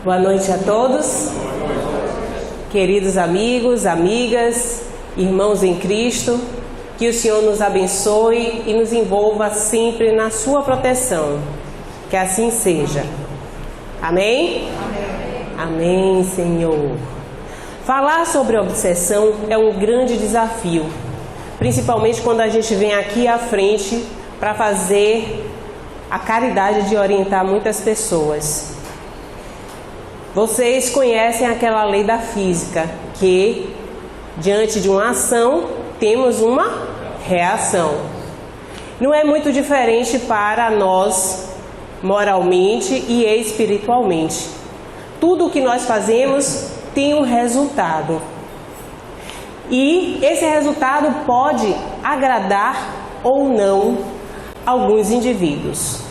Boa noite a todos, queridos amigos, amigas, irmãos em Cristo, que o Senhor nos abençoe e nos envolva sempre na sua proteção, que assim seja. Amém? Amém, Senhor. Falar sobre obsessão é um grande desafio, principalmente quando a gente vem aqui à frente para fazer a caridade de orientar muitas pessoas. Vocês conhecem aquela lei da física, que diante de uma ação temos uma reação. Não é muito diferente para nós moralmente e espiritualmente. Tudo o que nós fazemos tem um resultado. E esse resultado pode agradar ou não alguns indivíduos.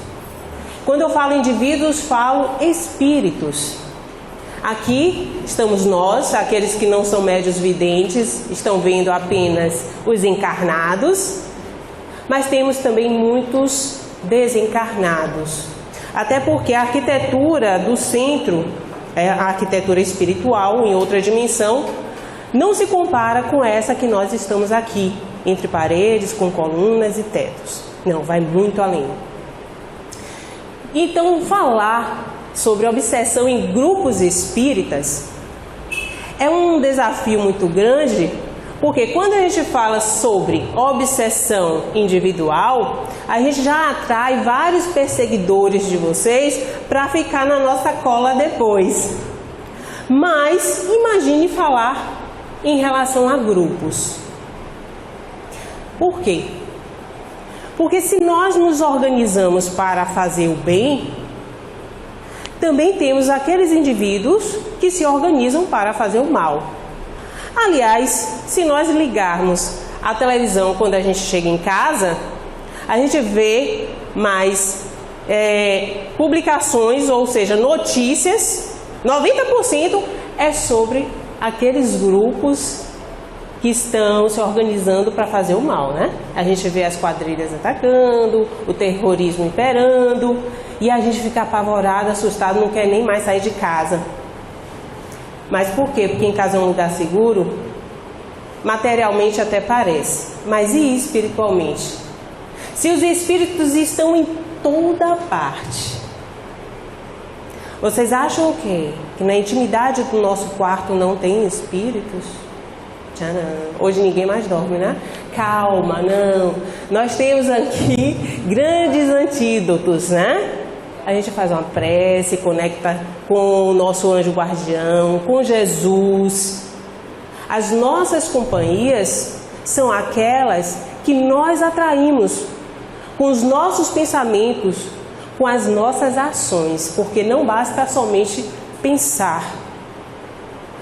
Quando eu falo indivíduos, falo espíritos. Aqui estamos nós, aqueles que não são médios videntes, estão vendo apenas os encarnados, mas temos também muitos desencarnados. Até porque a arquitetura do centro, a arquitetura espiritual em outra dimensão, não se compara com essa que nós estamos aqui, entre paredes, com colunas e tetos. Não, vai muito além. Então, falar sobre obsessão em grupos espíritas é um desafio muito grande, porque quando a gente fala sobre obsessão individual, a gente já atrai vários perseguidores de vocês para ficar na nossa cola depois. Mas imagine falar em relação a grupos. Por quê? Porque se nós nos organizamos para fazer o bem, também temos aqueles indivíduos que se organizam para fazer o mal. Aliás, se nós ligarmos a televisão quando a gente chega em casa, a gente vê mais publicações, ou seja, notícias, 90% é sobre aqueles grupos que estão se organizando para fazer o mal, né? A gente vê as quadrilhas atacando, o terrorismo imperando, e a gente fica apavorado, assustado, não quer nem mais sair de casa. Mas por quê? Porque em casa é um lugar seguro? Materialmente até parece, mas e espiritualmente? Se os espíritos estão em toda parte, vocês acham o quê? Que na intimidade do nosso quarto não tem espíritos? Tcharam. Hoje ninguém mais dorme, né? Calma, não. Nós temos aqui grandes antídotos, né? A gente faz uma prece, conecta com o nosso anjo guardião, com Jesus. As nossas companhias são aquelas que nós atraímos com os nossos pensamentos, com as nossas ações, porque não basta somente pensar.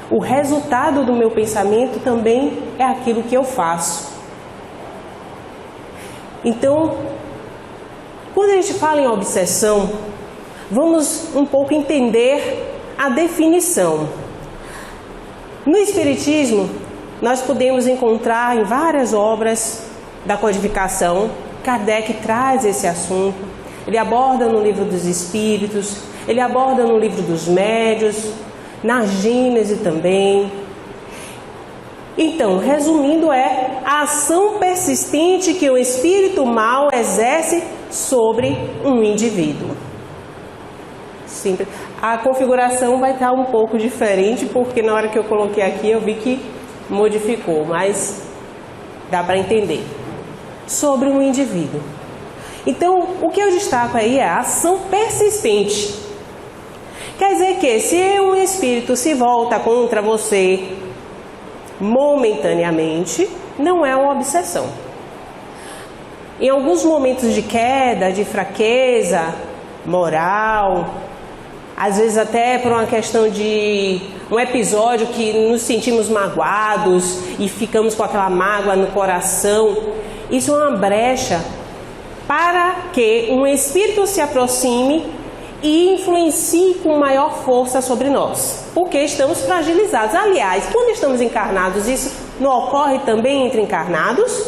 O resultado do meu pensamento também é aquilo que eu faço. Então, quando a gente fala em obsessão, vamos um pouco entender a definição. No Espiritismo, nós podemos encontrar em várias obras da codificação, Kardec traz esse assunto, ele aborda no Livro dos Espíritos, ele aborda no Livro dos Médios, na Gênese também. Então, resumindo, é a ação persistente que o espírito mau exerce sobre um indivíduo. Simples. A configuração vai estar um pouco diferente, porque na hora que eu coloquei aqui eu vi que modificou, mas dá para entender. Sobre um indivíduo. Então, o que eu destaco aí é a ação persistente. Quer dizer que se um espírito se volta contra você momentaneamente, não é uma obsessão. Em alguns momentos de queda, de fraqueza moral, às vezes até por uma questão de um episódio que nos sentimos magoados e ficamos com aquela mágoa no coração, isso é uma brecha para que um espírito se aproxime e influencie com maior força sobre nós, porque estamos fragilizados. Aliás, quando estamos encarnados, isso não ocorre também entre encarnados?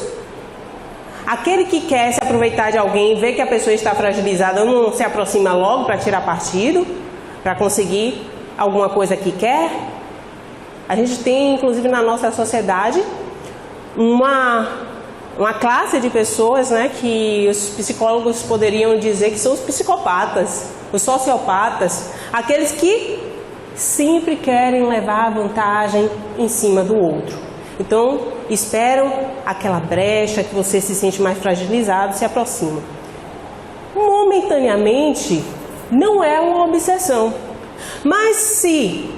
Aquele que quer se aproveitar de alguém, vê que a pessoa está fragilizada, não se aproxima logo para tirar partido, para conseguir alguma coisa que quer. A gente tem, inclusive, na nossa sociedade, uma classe de pessoas, né, que os psicólogos poderiam dizer que são os psicopatas, os sociopatas, aqueles que sempre querem levar vantagem em cima do outro. Então, esperam aquela brecha que você se sente mais fragilizado, se aproxima. Momentaneamente, não é uma obsessão. Mas se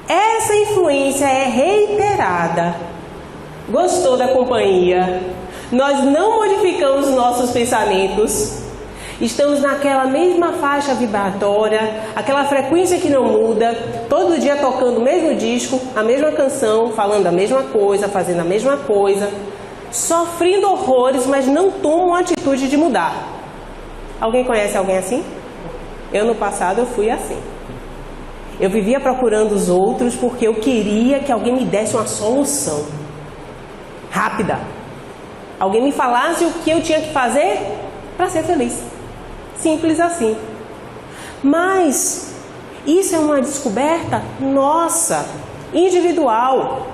essa influência é reiterada, gostou da companhia, nós não modificamos nossos pensamentos, estamos naquela mesma faixa vibratória, aquela frequência que não muda, todo dia tocando o mesmo disco, a mesma canção, falando a mesma coisa, fazendo a mesma coisa, sofrendo horrores, mas não tomam a atitude de mudar. Alguém conhece alguém assim? Eu no passado eu fui assim. Eu vivia procurando os outros porque eu queria que alguém me desse uma solução rápida. Alguém me falasse o que eu tinha que fazer para ser feliz. Simples assim. Mas isso é uma descoberta nossa, individual.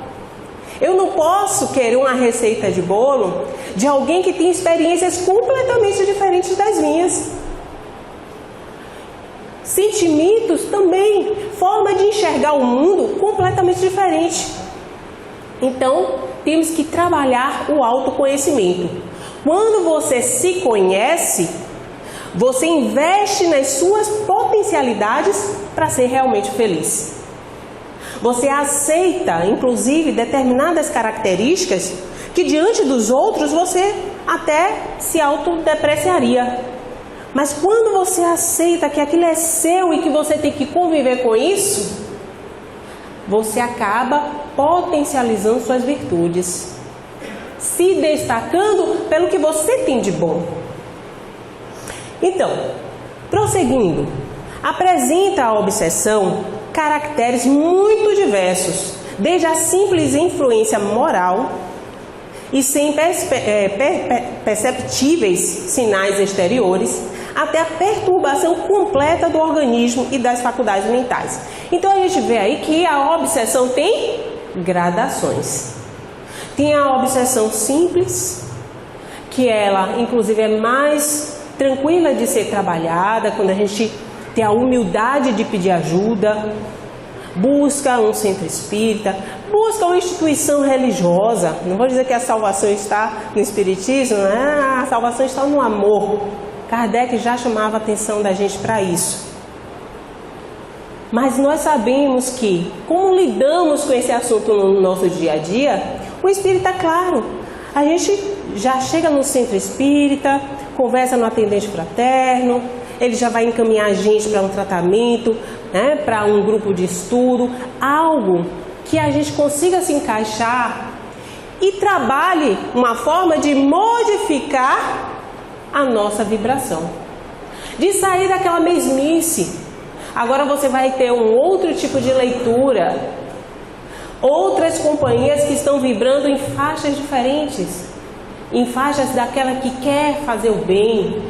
Eu não posso querer uma receita de bolo de alguém que tem experiências completamente diferentes das minhas. Sentimentos também, forma de enxergar o mundo completamente diferente. Então, temos que trabalhar o autoconhecimento. Quando você se conhece, você investe nas suas potencialidades para ser realmente feliz. Você aceita, inclusive, determinadas características que diante dos outros você até se autodepreciaria. Mas quando você aceita que aquilo é seu e que você tem que conviver com isso, você acaba potencializando suas virtudes, se destacando pelo que você tem de bom. Então, prosseguindo, apresenta a obsessão caracteres muito diversos, desde a simples influência moral e sem perceptíveis sinais exteriores, até a perturbação completa do organismo e das faculdades mentais. Então a gente vê aí que a obsessão tem gradações. Tem a obsessão simples, que ela inclusive é mais tranquila de ser trabalhada, quando a gente tem a humildade de pedir ajuda, busca um centro espírita, busca uma instituição religiosa. Não vou dizer que a salvação está no espiritismo, a salvação está no amor. Kardec já chamava a atenção da gente para isso. Mas nós sabemos que, como lidamos com esse assunto no nosso dia a dia, o espírita, claro, a gente já chega no centro espírita, conversa no atendente fraterno, ele já vai encaminhar a gente para um tratamento, né, para um grupo de estudo, algo que a gente consiga se encaixar e trabalhe uma forma de modificar a nossa vibração, de sair daquela mesmice. Agora você vai ter um outro tipo de leitura, outras companhias que estão vibrando em faixas diferentes, em faixas daquela que quer fazer o bem,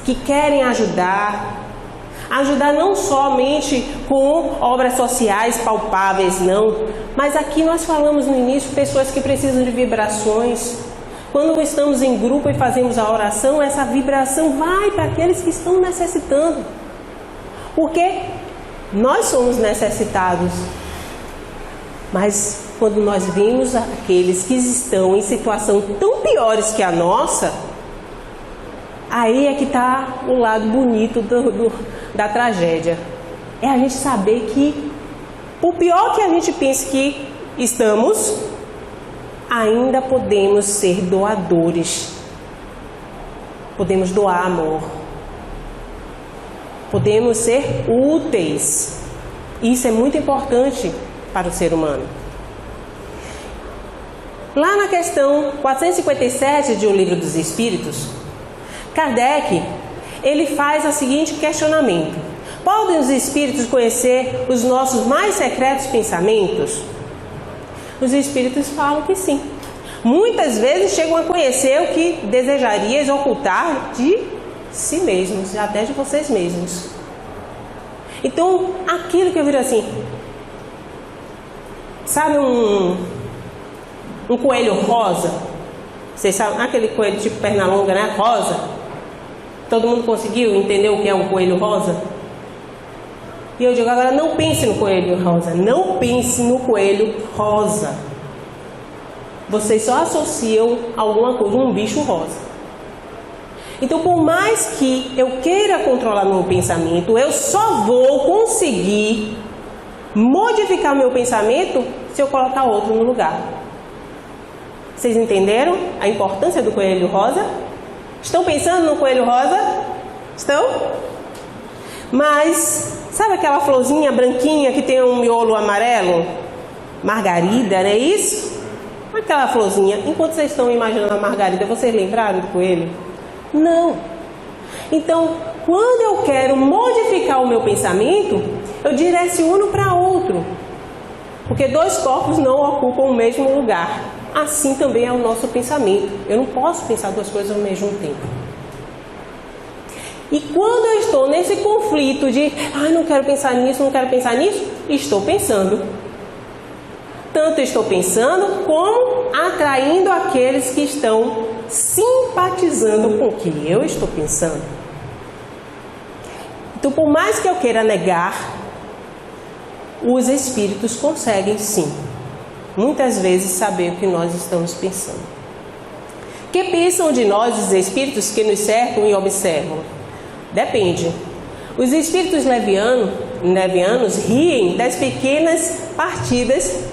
que querem ajudar não somente com obras sociais palpáveis, não, mas aqui nós falamos no início, pessoas que precisam de vibrações. Quando estamos em grupo e fazemos a oração, essa vibração vai para aqueles que estão necessitando, porque nós somos necessitados. Mas quando nós vemos aqueles que estão em situação tão piores que a nossa, aí é que está o lado bonito da tragédia. É a gente saber que, por pior que a gente pense que estamos, ainda podemos ser doadores. Podemos doar amor. Podemos ser úteis. Isso é muito importante para o ser humano. Lá na questão 457 de O Livro dos Espíritos, Kardec, ele faz o seguinte questionamento: podem os espíritos conhecer os nossos mais secretos pensamentos? Os espíritos falam que sim. Muitas vezes chegam a conhecer o que desejarias ocultar de si mesmos, até de vocês mesmos. Então, aquilo que eu viro assim, sabe um coelho rosa? Vocês sabem, aquele coelho tipo perna longa, né? Rosa. Todo mundo conseguiu entender o que é um coelho rosa? E eu digo agora, não pense no coelho rosa. Não pense no coelho rosa. Vocês só associam alguma coisa, um bicho rosa. Então, por mais que eu queira controlar meu pensamento, eu só vou conseguir modificar meu pensamento se eu colocar outro no lugar. Vocês entenderam a importância do coelho rosa? Estão pensando no coelho rosa? Estão? Mas, sabe aquela florzinha branquinha que tem um miolo amarelo? Margarida, não é isso? Aquela florzinha. Enquanto vocês estão imaginando a margarida, vocês lembraram do coelho? Não. Então, quando eu quero modificar o meu pensamento, eu direciono para outro. Porque dois corpos não ocupam o mesmo lugar. Assim também é o nosso pensamento. Eu não posso pensar duas coisas ao mesmo tempo. E quando eu estou nesse conflito de não quero pensar nisso, não quero pensar nisso, estou pensando. Tanto estou pensando como atraindo aqueles que estão simpatizando com o que eu estou pensando. Então, por mais que eu queira negar, os espíritos conseguem sim, muitas vezes, saber o que nós estamos pensando. Que pensam de nós os espíritos que nos cercam e observam? Depende. Os espíritos levianos riem das pequenas partidas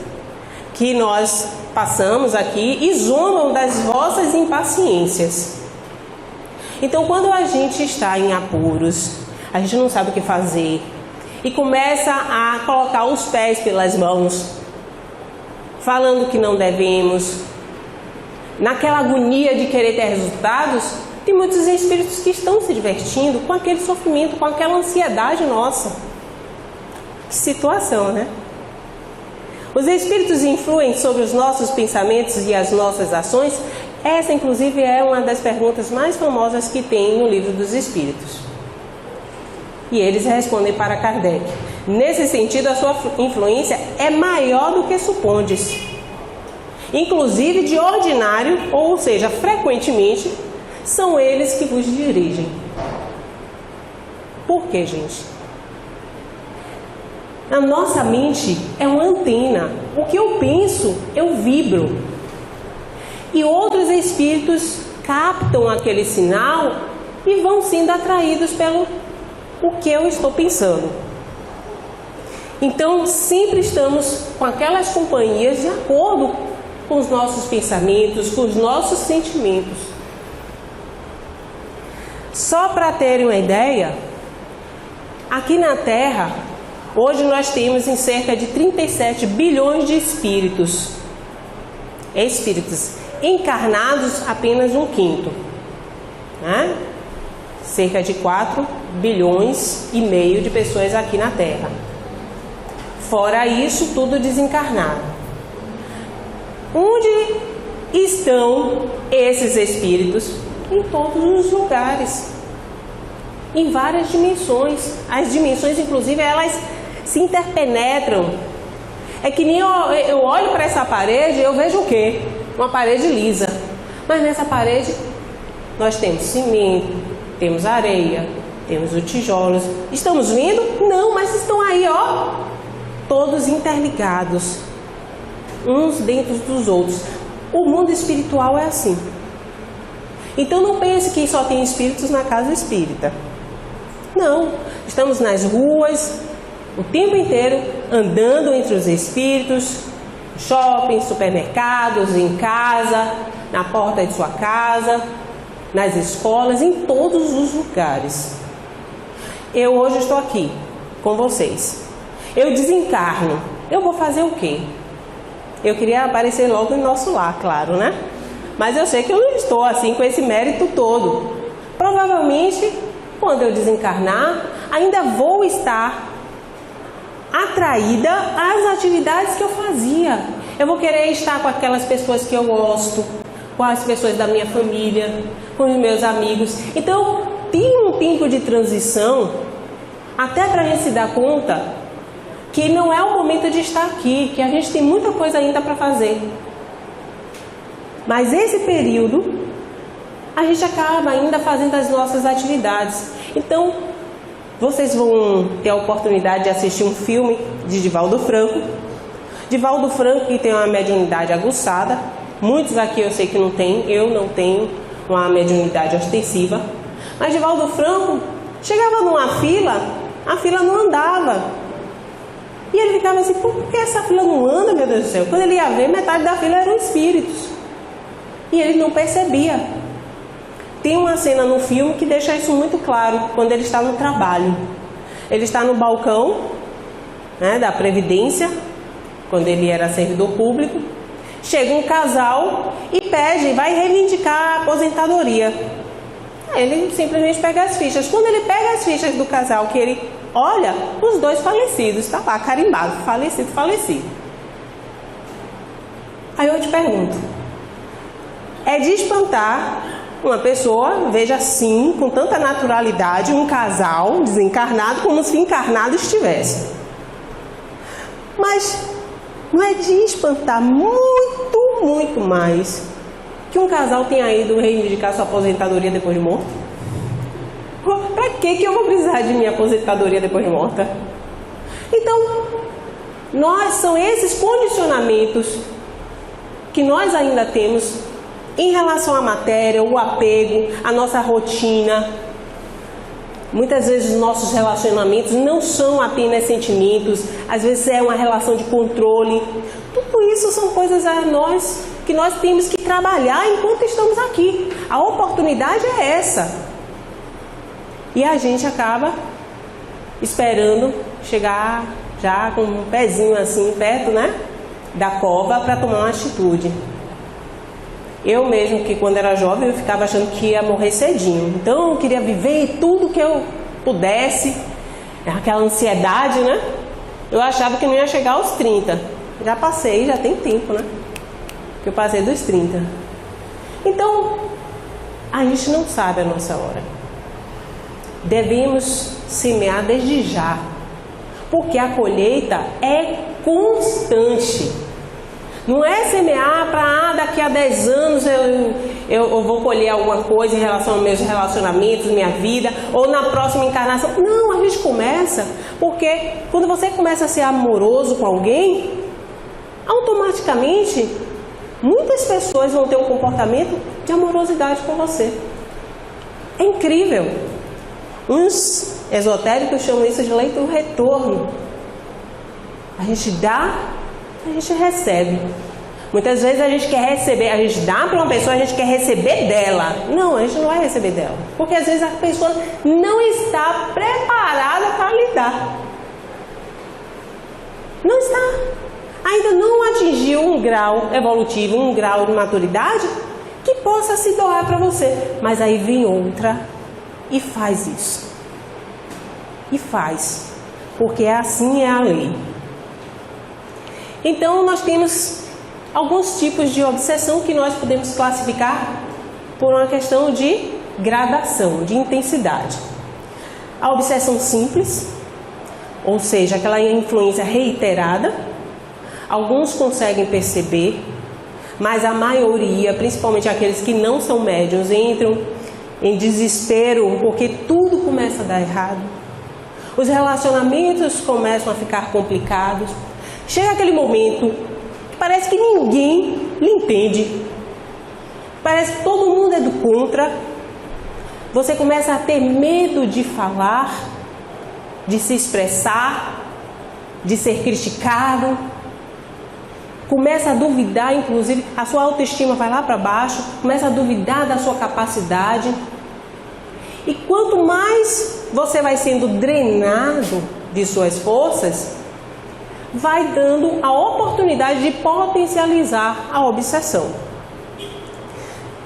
que nós passamos aqui e zombam das vossas impaciências. Então, quando a gente está em apuros, a gente não sabe o que fazer e começa a colocar os pés pelas mãos, falando que não devemos, naquela agonia de querer ter resultados, tem muitos espíritos que estão se divertindo com aquele sofrimento, com aquela ansiedade nossa. Que situação, né? Os espíritos influem sobre os nossos pensamentos e as nossas ações? Essa, inclusive, é uma das perguntas mais famosas que tem no Livro dos Espíritos. E eles respondem para Kardec. Nesse sentido, a sua influência é maior do que supondes. Inclusive, de ordinário, ou seja, frequentemente, são eles que vos dirigem. Por quê, gente? A nossa mente é uma antena. O que eu penso, eu vibro. E outros espíritos captam aquele sinal e vão sendo atraídos pelo o que eu estou pensando. Então, sempre estamos com aquelas companhias de acordo com os nossos pensamentos, com os nossos sentimentos. Só para terem uma ideia, aqui na Terra, hoje nós temos em cerca de 37 bilhões de espíritos. Encarnados apenas 1/5, né? Cerca de 4,5 bilhões de pessoas aqui na Terra. Fora isso, tudo desencarnado. Onde estão esses espíritos? Em todos os lugares, em várias dimensões. As dimensões, inclusive, elas se interpenetram. É que nem eu olho para essa parede e eu vejo o quê? Uma parede lisa. Mas nessa parede nós temos cimento, temos areia, temos os tijolos. Estamos vendo? Não, mas estão aí, ó, todos interligados, uns dentro dos outros. O mundo espiritual é assim. Então não pense que só tem espíritos na casa espírita. Não, estamos nas ruas o tempo inteiro andando entre os espíritos, shopping, supermercados, em casa, na porta de sua casa, nas escolas, em todos os lugares. Eu hoje estou aqui com vocês. Eu desencarno. Eu vou fazer o quê? Eu queria aparecer logo em nosso lar, claro, né? Mas eu sei que eu não estou assim com esse mérito todo. Provavelmente, quando eu desencarnar, ainda vou estar atraída às atividades que eu fazia. Eu vou querer estar com aquelas pessoas que eu gosto, com as pessoas da minha família, com os meus amigos. Então, tem um tempo de transição até para a gente se dar conta que não é o momento de estar aqui, que a gente tem muita coisa ainda para fazer. Mas esse período, a gente acaba ainda fazendo as nossas atividades. Então, vocês vão ter a oportunidade de assistir um filme de Divaldo Franco. Divaldo Franco, que tem uma mediunidade aguçada. Muitos aqui eu sei que não tem, eu não tenho uma mediunidade ostensiva. Mas Divaldo Franco chegava numa fila, a fila não andava. E ele ficava assim, por que essa fila não anda, meu Deus do céu? Quando ele ia ver, metade da fila eram espíritos. E ele não percebia. Tem uma cena no filme que deixa isso muito claro, quando ele está no trabalho. Ele está no balcão, né, da Previdência, quando ele era servidor público. Chega um casal e pede, vai reivindicar a aposentadoria. Ele simplesmente pega as fichas. Quando ele pega as fichas do casal, que ele olha, os dois falecidos, está lá, carimbado, falecido, falecido. Aí eu te pergunto, é de espantar uma pessoa, veja assim, com tanta naturalidade, um casal desencarnado como se encarnado estivesse. Mas não é de espantar muito mais que um casal tenha ido reivindicar sua aposentadoria depois de morto? Para que eu vou precisar de minha aposentadoria depois de morta? Então, são esses condicionamentos que nós ainda temos em relação à matéria, o apego, a nossa rotina. Muitas vezes os nossos relacionamentos não são apenas sentimentos, às vezes é uma relação de controle. Tudo isso são coisas que nós temos que trabalhar enquanto estamos aqui. A oportunidade é essa. E a gente acaba esperando chegar já com um pezinho assim perto, né, da cova para tomar uma atitude. Eu mesmo, que quando era jovem, eu ficava achando que ia morrer cedinho. Então eu queria viver tudo que eu pudesse. Aquela ansiedade, né? Eu achava que não ia chegar aos 30. Já passei, já tem tempo, né? Que eu passei dos 30. Então, a gente não sabe a nossa hora. Devemos semear desde já. Porque a colheita é constante. Não é semear para daqui a 10 anos eu vou colher alguma coisa em relação aos meus relacionamentos, minha vida, ou na próxima encarnação. Não, a gente começa, porque quando você começa a ser amoroso com alguém, automaticamente muitas pessoas vão ter um comportamento de amorosidade com você. É incrível. Uns esotéricos chamam isso de lei do retorno. A gente dá, a gente recebe. Muitas vezes a gente quer receber, a gente dá para uma pessoa, a gente quer receber dela. Não, a gente não vai receber dela. Porque às vezes a pessoa não está preparada para lhe dar. Não está. Ainda não atingiu um grau evolutivo, um grau de maturidade que possa se doar para você. Mas aí vem outra e faz isso. E faz. Porque assim é a lei. Então nós temos alguns tipos de obsessão que nós podemos classificar por uma questão de gradação, de intensidade. A obsessão simples, ou seja, aquela influência reiterada, alguns conseguem perceber, mas a maioria, principalmente aqueles que não são médiuns, entram em desespero porque tudo começa a dar errado. Os relacionamentos começam a ficar complicados. Chega aquele momento que parece que ninguém lhe entende. Parece que todo mundo é do contra. Você começa a ter medo de falar, de se expressar, de ser criticado. Começa a duvidar, inclusive, a sua autoestima vai lá para baixo. Começa a duvidar da sua capacidade. E quanto mais você vai sendo drenado de suas forças, vai dando a oportunidade de potencializar a obsessão.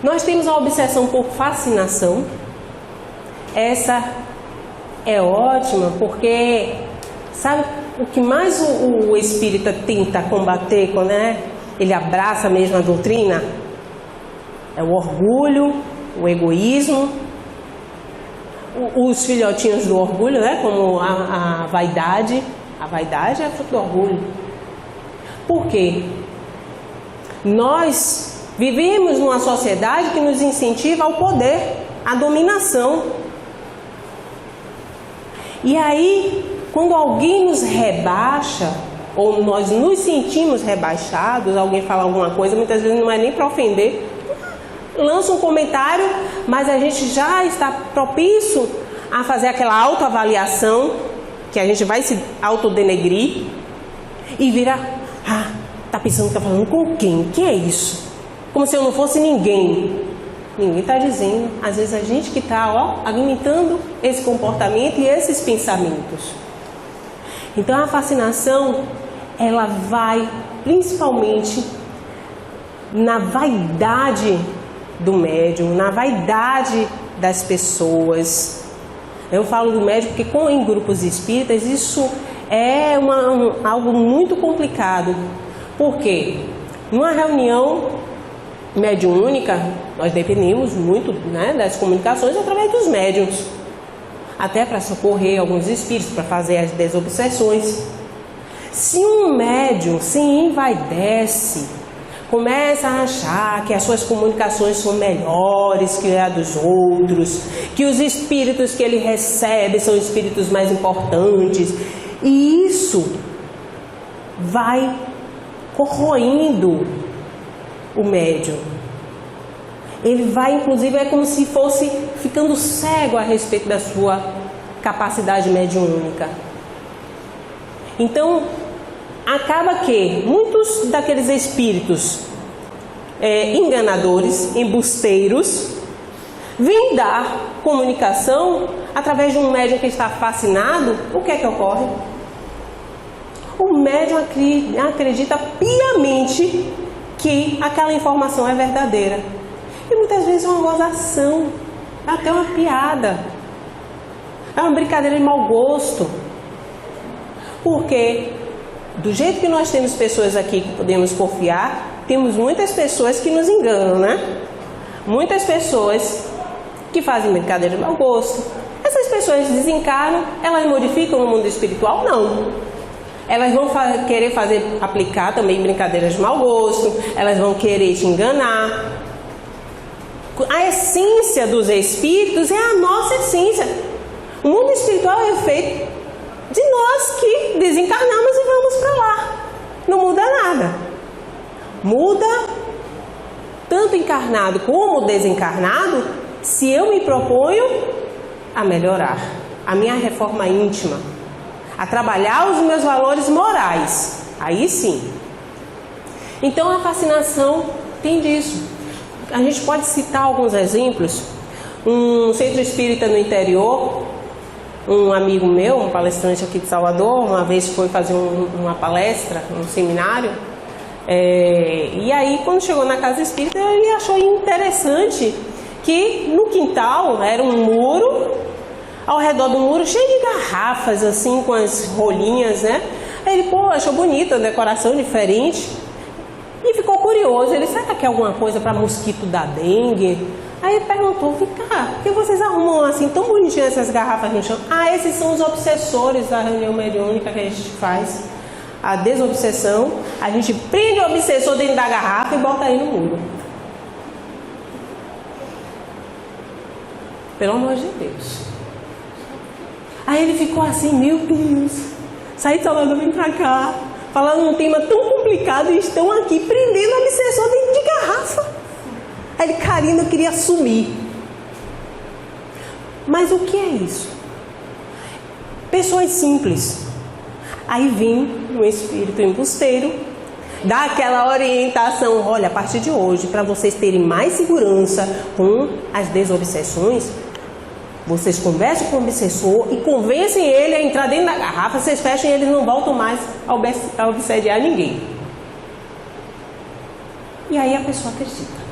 Nós temos a obsessão por fascinação. Essa é ótima porque, sabe, o que mais o espírita tenta combater quando ele abraça mesmo a doutrina? É o orgulho, o egoísmo, os filhotinhos do orgulho, né? Como a vaidade. A vaidade é fruto do orgulho. Por quê? Nós vivemos numa sociedade que nos incentiva ao poder, à dominação. E aí, quando alguém nos rebaixa, ou nós nos sentimos rebaixados, alguém fala alguma coisa, muitas vezes não é nem para ofender, lança um comentário, mas a gente já está propício a fazer aquela autoavaliação, que a gente vai se autodenegrir e virar, tá pensando que tá falando com quem? Que é isso? Como se eu não fosse ninguém. Ninguém está dizendo. Às vezes a gente que está alimentando esse comportamento e esses pensamentos. Então a fascinação, ela vai principalmente na vaidade do médium, na vaidade das pessoas. Eu falo do médium porque em grupos espíritas isso é algo muito complicado. Por quê? Numa reunião mediúnica, nós dependemos muito, né, das comunicações através dos médiuns, até para socorrer alguns espíritos, para fazer as desobsessões. Se um médium se envaidece, começa a achar que as suas comunicações são melhores que a dos outros, que os espíritos que ele recebe são espíritos mais importantes, e isso vai corroendo o médium. Ele vai, inclusive, é como se fosse ficando cego a respeito da sua capacidade mediúnica. Então, acaba que muitos daqueles espíritos enganadores, embusteiros, vêm dar comunicação através de um médium que está fascinado. O que é que ocorre? O médium acredita piamente que aquela informação é verdadeira. E muitas vezes é uma gozação, é até uma piada, é uma brincadeira de mau gosto. Porque do jeito que nós temos pessoas aqui que podemos confiar, temos muitas pessoas que nos enganam, né? Muitas pessoas que fazem brincadeira de mau gosto. Essas pessoas desencarnam, elas modificam o mundo espiritual? Não. Elas vão querer aplicar também brincadeiras de mau gosto, elas vão querer te enganar. A essência dos espíritos é a nossa essência. O mundo espiritual é feito de nós que desencarnamos e vamos para lá. Não muda nada. Muda tanto encarnado como desencarnado se eu me proponho a melhorar, a minha reforma íntima, a trabalhar os meus valores morais. Aí sim. Então a fascinação tem disso. A gente pode citar alguns exemplos. Um centro espírita no interior, um amigo meu, um palestrante aqui de Salvador, uma vez foi fazer uma palestra, um seminário, e aí quando chegou na casa espírita ele achou interessante que no quintal era um muro, ao redor do muro cheio de garrafas assim com as rolinhas, né? Aí ele, achou bonita a decoração diferente e ficou curioso. Ele, será que é alguma coisa para mosquito da dengue? Aí ele perguntou, por que vocês arrumam assim tão bonitinhas essas garrafas no chão? Esses são os obsessores da reunião mediúnica que a gente faz. A desobsessão, a gente prende o obsessor dentro da garrafa e bota aí no muro. Pelo amor de Deus. Aí ele ficou assim, meu Deus, saí de Salvador, vim pra cá, falando um tema tão complicado e estão aqui prendendo o obsessor dentro de garrafa. Aí ele, Karina, eu queria sumir. Mas o que é isso? Pessoas simples. Aí vem um espírito embusteiro, dá aquela orientação, olha, a partir de hoje, para vocês terem mais segurança com as desobsessões, vocês conversam com o obsessor e convencem ele a entrar dentro da garrafa, vocês fecham e eles não voltam mais a obsediar ninguém. E aí a pessoa acredita.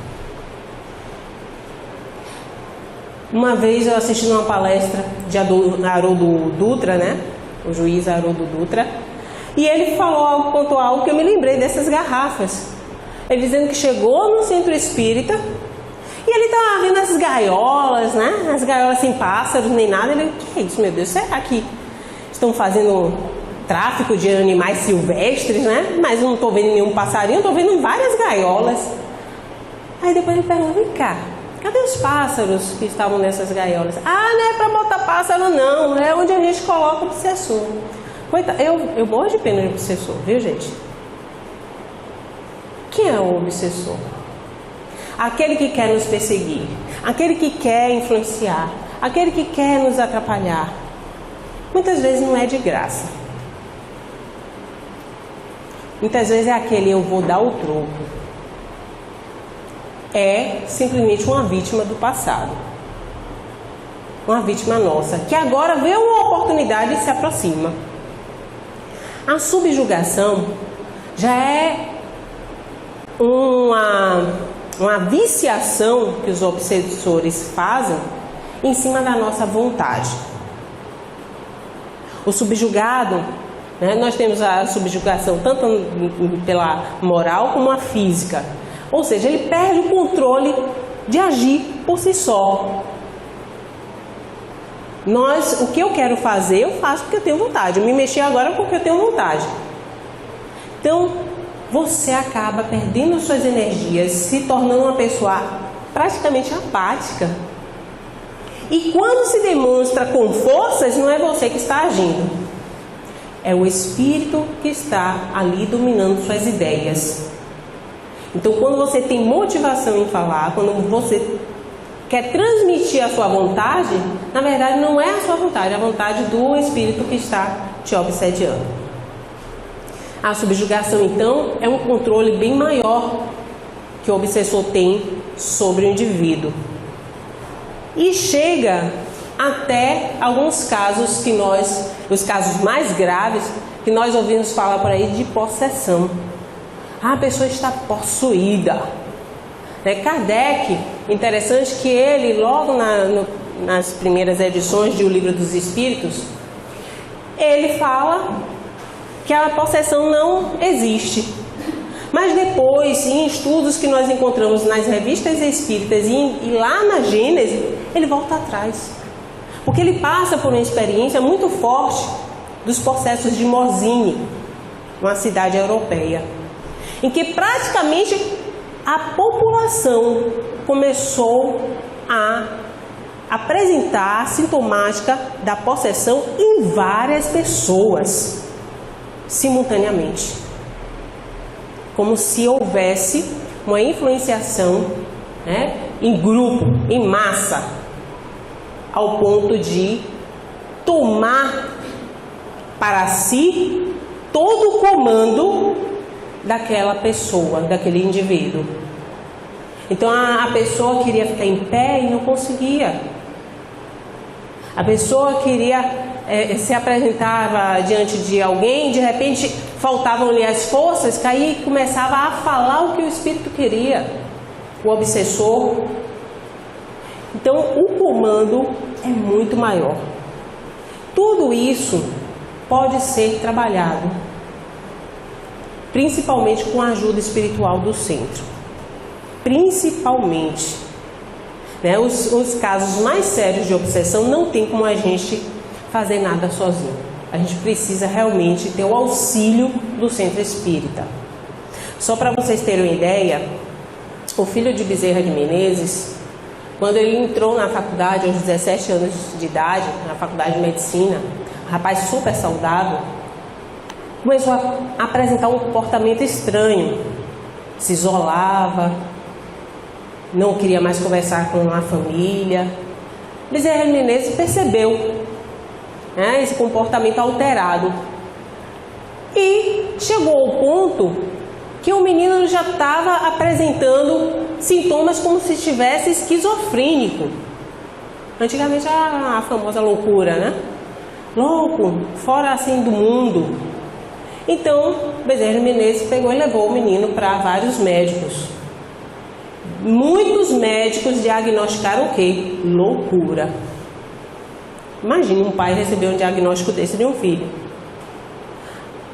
Uma vez eu assisti numa palestra de Haroldo Dutra, né? O juiz Haroldo Dutra, e ele contou algo que eu me lembrei dessas garrafas. Ele dizendo que chegou no centro espírita E ele estava vendo as gaiolas, né? As gaiolas sem pássaros nem nada. Ele, que é isso, meu Deus? Será que estão fazendo tráfico de animais silvestres, né? Mas eu não estou vendo nenhum passarinho, estou vendo várias gaiolas. Aí depois ele perguntou, vem cá, cadê os pássaros que estavam nessas gaiolas? Ah, não é para botar pássaro não, é onde a gente coloca o obsessor. Coitado, eu morro de pena de obsessor, viu, gente? Quem é o obsessor? Aquele que quer nos perseguir, aquele que quer influenciar, aquele que quer nos atrapalhar. Muitas vezes não é de graça. Muitas vezes é aquele eu vou dar o troco. É simplesmente uma vítima do passado. Uma vítima nossa, que agora vê uma oportunidade e se aproxima. A subjugação já é uma viciação que os obsessores fazem em cima da nossa vontade. O subjugado, né, nós temos a subjugação tanto pela moral como a física. Ou seja, ele perde o controle de agir por si só. O que eu quero fazer, eu faço porque eu tenho vontade. Eu me mexi agora porque eu tenho vontade. Então, você acaba perdendo suas energias, se tornando uma pessoa praticamente apática. E quando se demonstra com forças, não é você que está agindo. É o espírito que está ali dominando suas ideias. Então, quando você tem motivação em falar, quando você quer transmitir a sua vontade, na verdade não é a sua vontade, é a vontade do espírito que está te obsediando. A subjugação, então, é um controle bem maior que o obsessor tem sobre o indivíduo. E chega até alguns casos os casos mais graves, que nós ouvimos falar por aí de possessão. A pessoa está possuída. Kardec, interessante que ele, logo nas primeiras edições de O Livro dos Espíritos, ele fala que a possessão não existe. Mas depois, em estudos que nós encontramos nas revistas espíritas e lá na Gênese, ele volta atrás. Porque ele passa por uma experiência muito forte dos processos de Morzine, uma cidade europeia, em que praticamente a população começou a apresentar a sintomática da possessão em várias pessoas, simultaneamente. Como se houvesse uma influenciação, né, em grupo, em massa, ao ponto de tomar para si todo o comando daquela pessoa, daquele indivíduo. Então a pessoa queria ficar em pé e não conseguia. A pessoa queria se apresentava diante de alguém, de repente faltavam-lhe as forças, caía e começava a falar o que o espírito queria, o obsessor. Então o comando é muito maior. Tudo isso pode ser trabalhado, principalmente com a ajuda espiritual do centro. Principalmente, né, os casos mais sérios de obsessão não tem como a gente fazer nada sozinho. A gente precisa realmente ter o auxílio do centro espírita. Só para vocês terem uma ideia, o filho de Bezerra de Menezes, quando ele entrou na faculdade aos 17 anos de idade, na faculdade de medicina, um rapaz super saudável, começou a apresentar um comportamento estranho, se isolava, não queria mais conversar com a família. Bezerra de Menezes percebeu, né, esse comportamento alterado e chegou ao ponto que o menino já estava apresentando sintomas como se estivesse esquizofrênico. Antigamente a famosa loucura, né? Louco, fora assim do mundo. Então, Bezerra de Menezes pegou e levou o menino para vários médicos. Muitos médicos diagnosticaram o quê? Loucura. Imagina um pai receber um diagnóstico desse de um filho.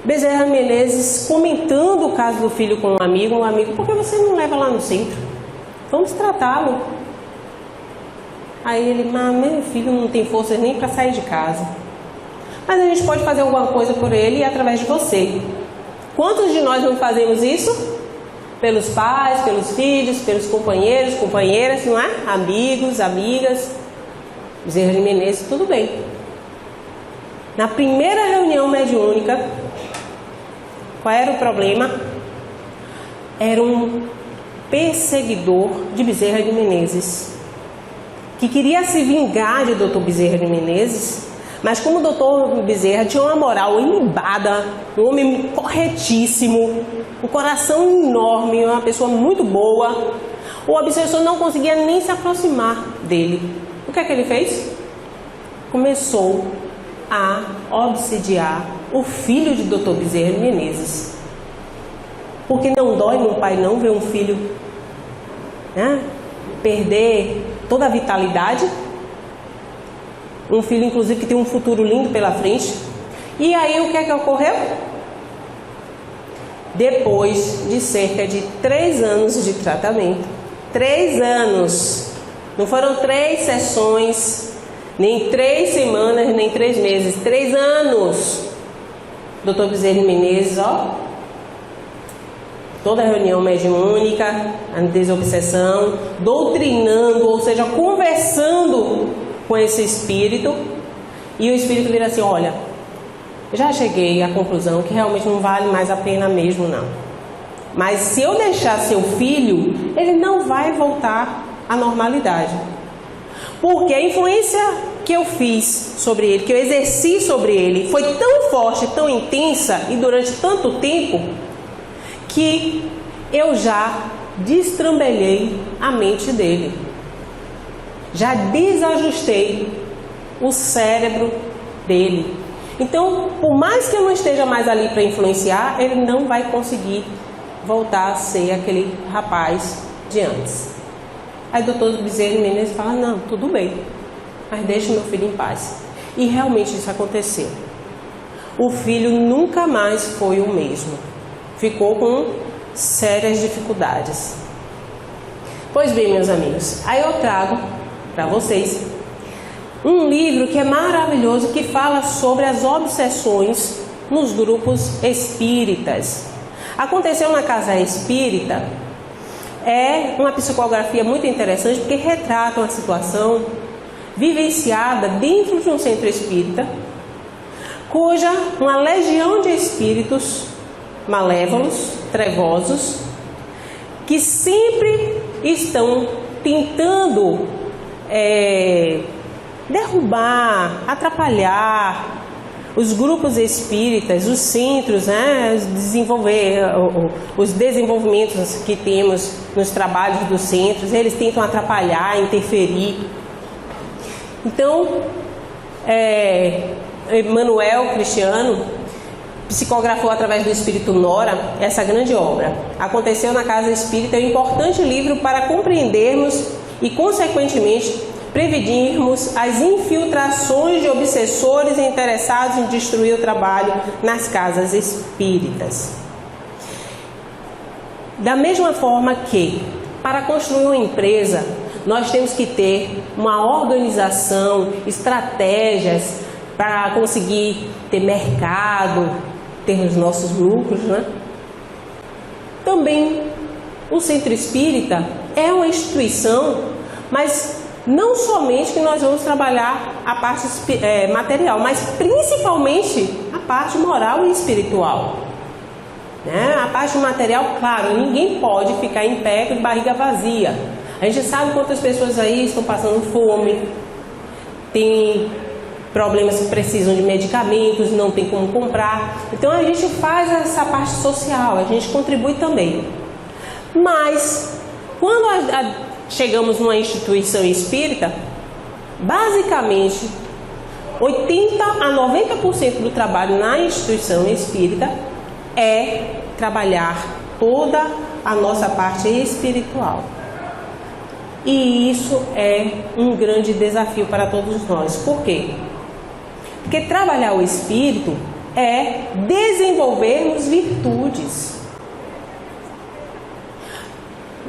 Bezerra de Menezes comentando o caso do filho com um amigo, por que você não leva lá no centro? Vamos tratá-lo. Aí ele, mas meu filho não tem força nem para sair de casa. Mas a gente pode fazer alguma coisa por ele e através de você. Quantos de nós não fazemos isso? Pelos pais, pelos filhos, pelos companheiros, companheiras, não é? Amigos, amigas. Bezerra de Menezes, tudo bem. Na primeira reunião mediúnica, qual era o problema? Era um perseguidor de Bezerra de Menezes, que queria se vingar de Dr. Bezerra de Menezes, mas como o Dr. Bezerra tinha uma moral ilibada, um homem corretíssimo, um coração enorme, uma pessoa muito boa, o obsessor não conseguia nem se aproximar dele. O que é que ele fez? Começou a obsediar o filho de Dr. Bezerra de Menezes. Porque não dói no pai não ver um filho, né, perder toda a vitalidade. Um filho, inclusive, que tem um futuro lindo pela frente. E aí, o que é que ocorreu? Depois de cerca de 3 anos de tratamento, 3 anos, não foram 3 sessões, nem 3 semanas, nem 3 meses, 3 anos. Dr. Bezerra de Menezes, ó, toda reunião mediúnica, a desobsessão, doutrinando, ou seja, conversando com esse espírito, e o espírito vira assim, olha, já cheguei à conclusão que realmente não vale mais a pena mesmo não. Mas se eu deixar seu filho, ele não vai voltar à normalidade. Porque a influência que eu fiz sobre ele, que eu exerci sobre ele, foi tão forte, tão intensa e durante tanto tempo, que eu já destrambelhei a mente dele. Já desajustei o cérebro dele. Então, por mais que eu não esteja mais ali para influenciar, ele não vai conseguir voltar a ser aquele rapaz de antes. Aí o Dr. Bezerra de Menezes fala, não, tudo bem, mas deixe meu filho em paz. E realmente isso aconteceu. O filho nunca mais foi o mesmo. Ficou com sérias dificuldades. Pois bem, meus amigos, aí eu trago para vocês um livro que é maravilhoso, que fala sobre as obsessões nos grupos espíritas. Aconteceu na Casa Espírita, é uma psicografia muito interessante, porque retrata uma situação vivenciada dentro de um centro espírita, cuja uma legião de espíritos malévolos, trevosos, que sempre estão tentando derrubar, atrapalhar os grupos espíritas, os centros, né, desenvolver os desenvolvimentos que temos nos trabalhos dos centros. Eles tentam atrapalhar, interferir. Então, Emmanuel Cristiano psicografou através do Espírito Nora essa grande obra. Aconteceu na Casa Espírita, é um importante livro para compreendermos e, consequentemente, prevenirmos as infiltrações de obsessores interessados em destruir o trabalho nas casas espíritas. Da mesma forma que, para construir uma empresa, nós temos que ter uma organização, estratégias para conseguir ter mercado, ter os nossos lucros, né? Também o Centro Espírita é uma instituição, mas não somente que nós vamos trabalhar a parte material, mas principalmente a parte moral e espiritual, né? A parte material, claro, ninguém pode ficar em pé com barriga vazia. A gente sabe quantas pessoas aí estão passando fome, tem problemas que precisam de medicamentos, não tem como comprar. Então a gente faz essa parte social, a gente contribui também. Mas quando chegamos numa instituição espírita, basicamente 80 a 90% do trabalho na instituição espírita é trabalhar toda a nossa parte espiritual. E isso é um grande desafio para todos nós. Por quê? Porque trabalhar o espírito é desenvolvermos virtudes.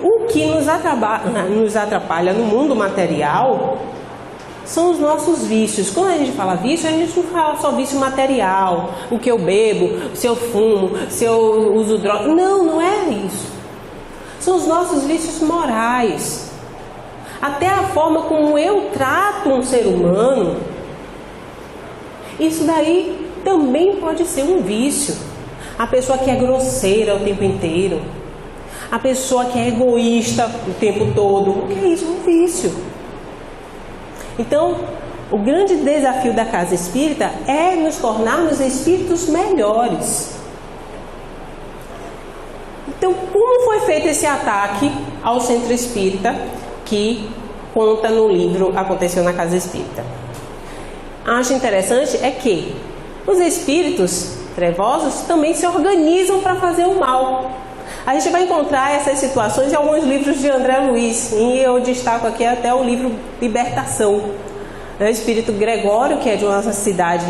O que nos atrapalha no mundo material são os nossos vícios. Quando a gente fala vício, a gente não fala só vício material, o que eu bebo, se eu fumo, se eu uso droga. Não, não é isso. São os nossos vícios morais. Até a forma como eu trato um ser humano, isso daí também pode ser um vício. A pessoa que é grosseira o tempo inteiro, a pessoa que é egoísta o tempo todo, o que é isso? Um vício. Então, o grande desafio da casa espírita é nos tornarmos espíritos melhores. Então, como foi feito esse ataque ao centro espírita que conta no livro Aconteceu na Casa Espírita? Acho interessante é que os espíritos trevosos também se organizam para fazer o mal. A gente vai encontrar essas situações em alguns livros de André Luiz, e eu destaco aqui até o livro Libertação. O espírito Gregório, que é de uma cidade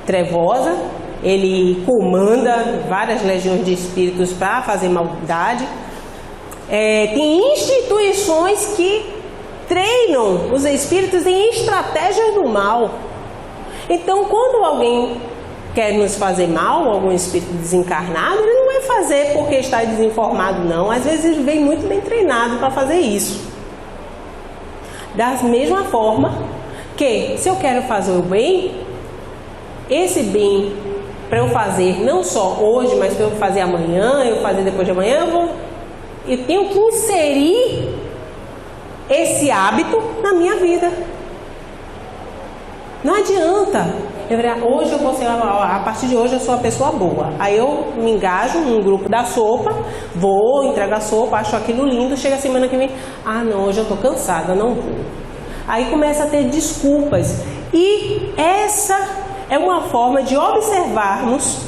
trevosa, ele comanda várias legiões de espíritos para fazer maldade. Tem instituições que treinam os espíritos em estratégias do mal. Então, quando alguém quer nos fazer mal, algum espírito desencarnado, ele não vai fazer porque está desinformado, não. Às vezes ele vem muito bem treinado para fazer isso. Da mesma forma que, se eu quero fazer o bem, esse bem para eu fazer não só hoje, mas para eu fazer amanhã, eu fazer depois de amanhã, eu tenho que inserir esse hábito na minha vida. Não adianta. Hoje eu vou ser, a partir de hoje eu sou uma pessoa boa. Aí eu me engajo num grupo da sopa, vou, entrego a sopa, acho aquilo lindo, chega a semana que vem, não, hoje eu tô cansada, não vou. Aí começa a ter desculpas. E essa é uma forma de observarmos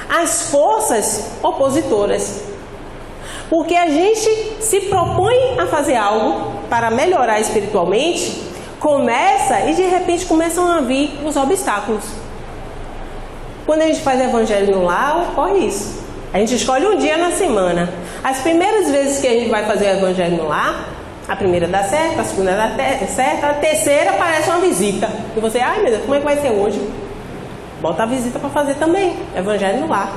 as forças opositoras. Porque a gente se propõe a fazer algo para melhorar espiritualmente, começa e de repente começam a vir os obstáculos. Quando a gente faz evangelho no lar, ocorre isso. A gente escolhe um dia na semana. As primeiras vezes que a gente vai fazer o evangelho no lar, a primeira dá certo, a segunda dá certo, a terceira parece uma visita. E você, meu Deus, como é que vai ser hoje? Bota a visita para fazer também, evangelho no lar.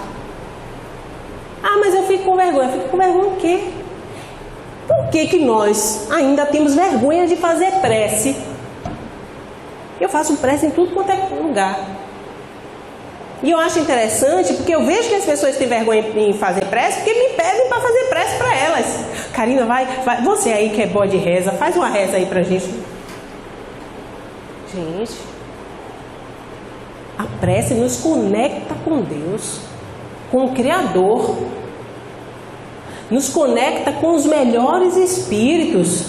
Mas eu fico com vergonha. Fico com vergonha o quê? Por que nós ainda temos vergonha de fazer prece? Eu faço prece em tudo quanto é lugar. E eu acho interessante, porque eu vejo que as pessoas têm vergonha em fazer prece, porque me pedem para fazer prece para elas. Karina, vai, você aí que é boa de reza, faz uma reza aí pra gente. Gente, a prece nos conecta com Deus, com o Criador. Nos conecta com os melhores espíritos.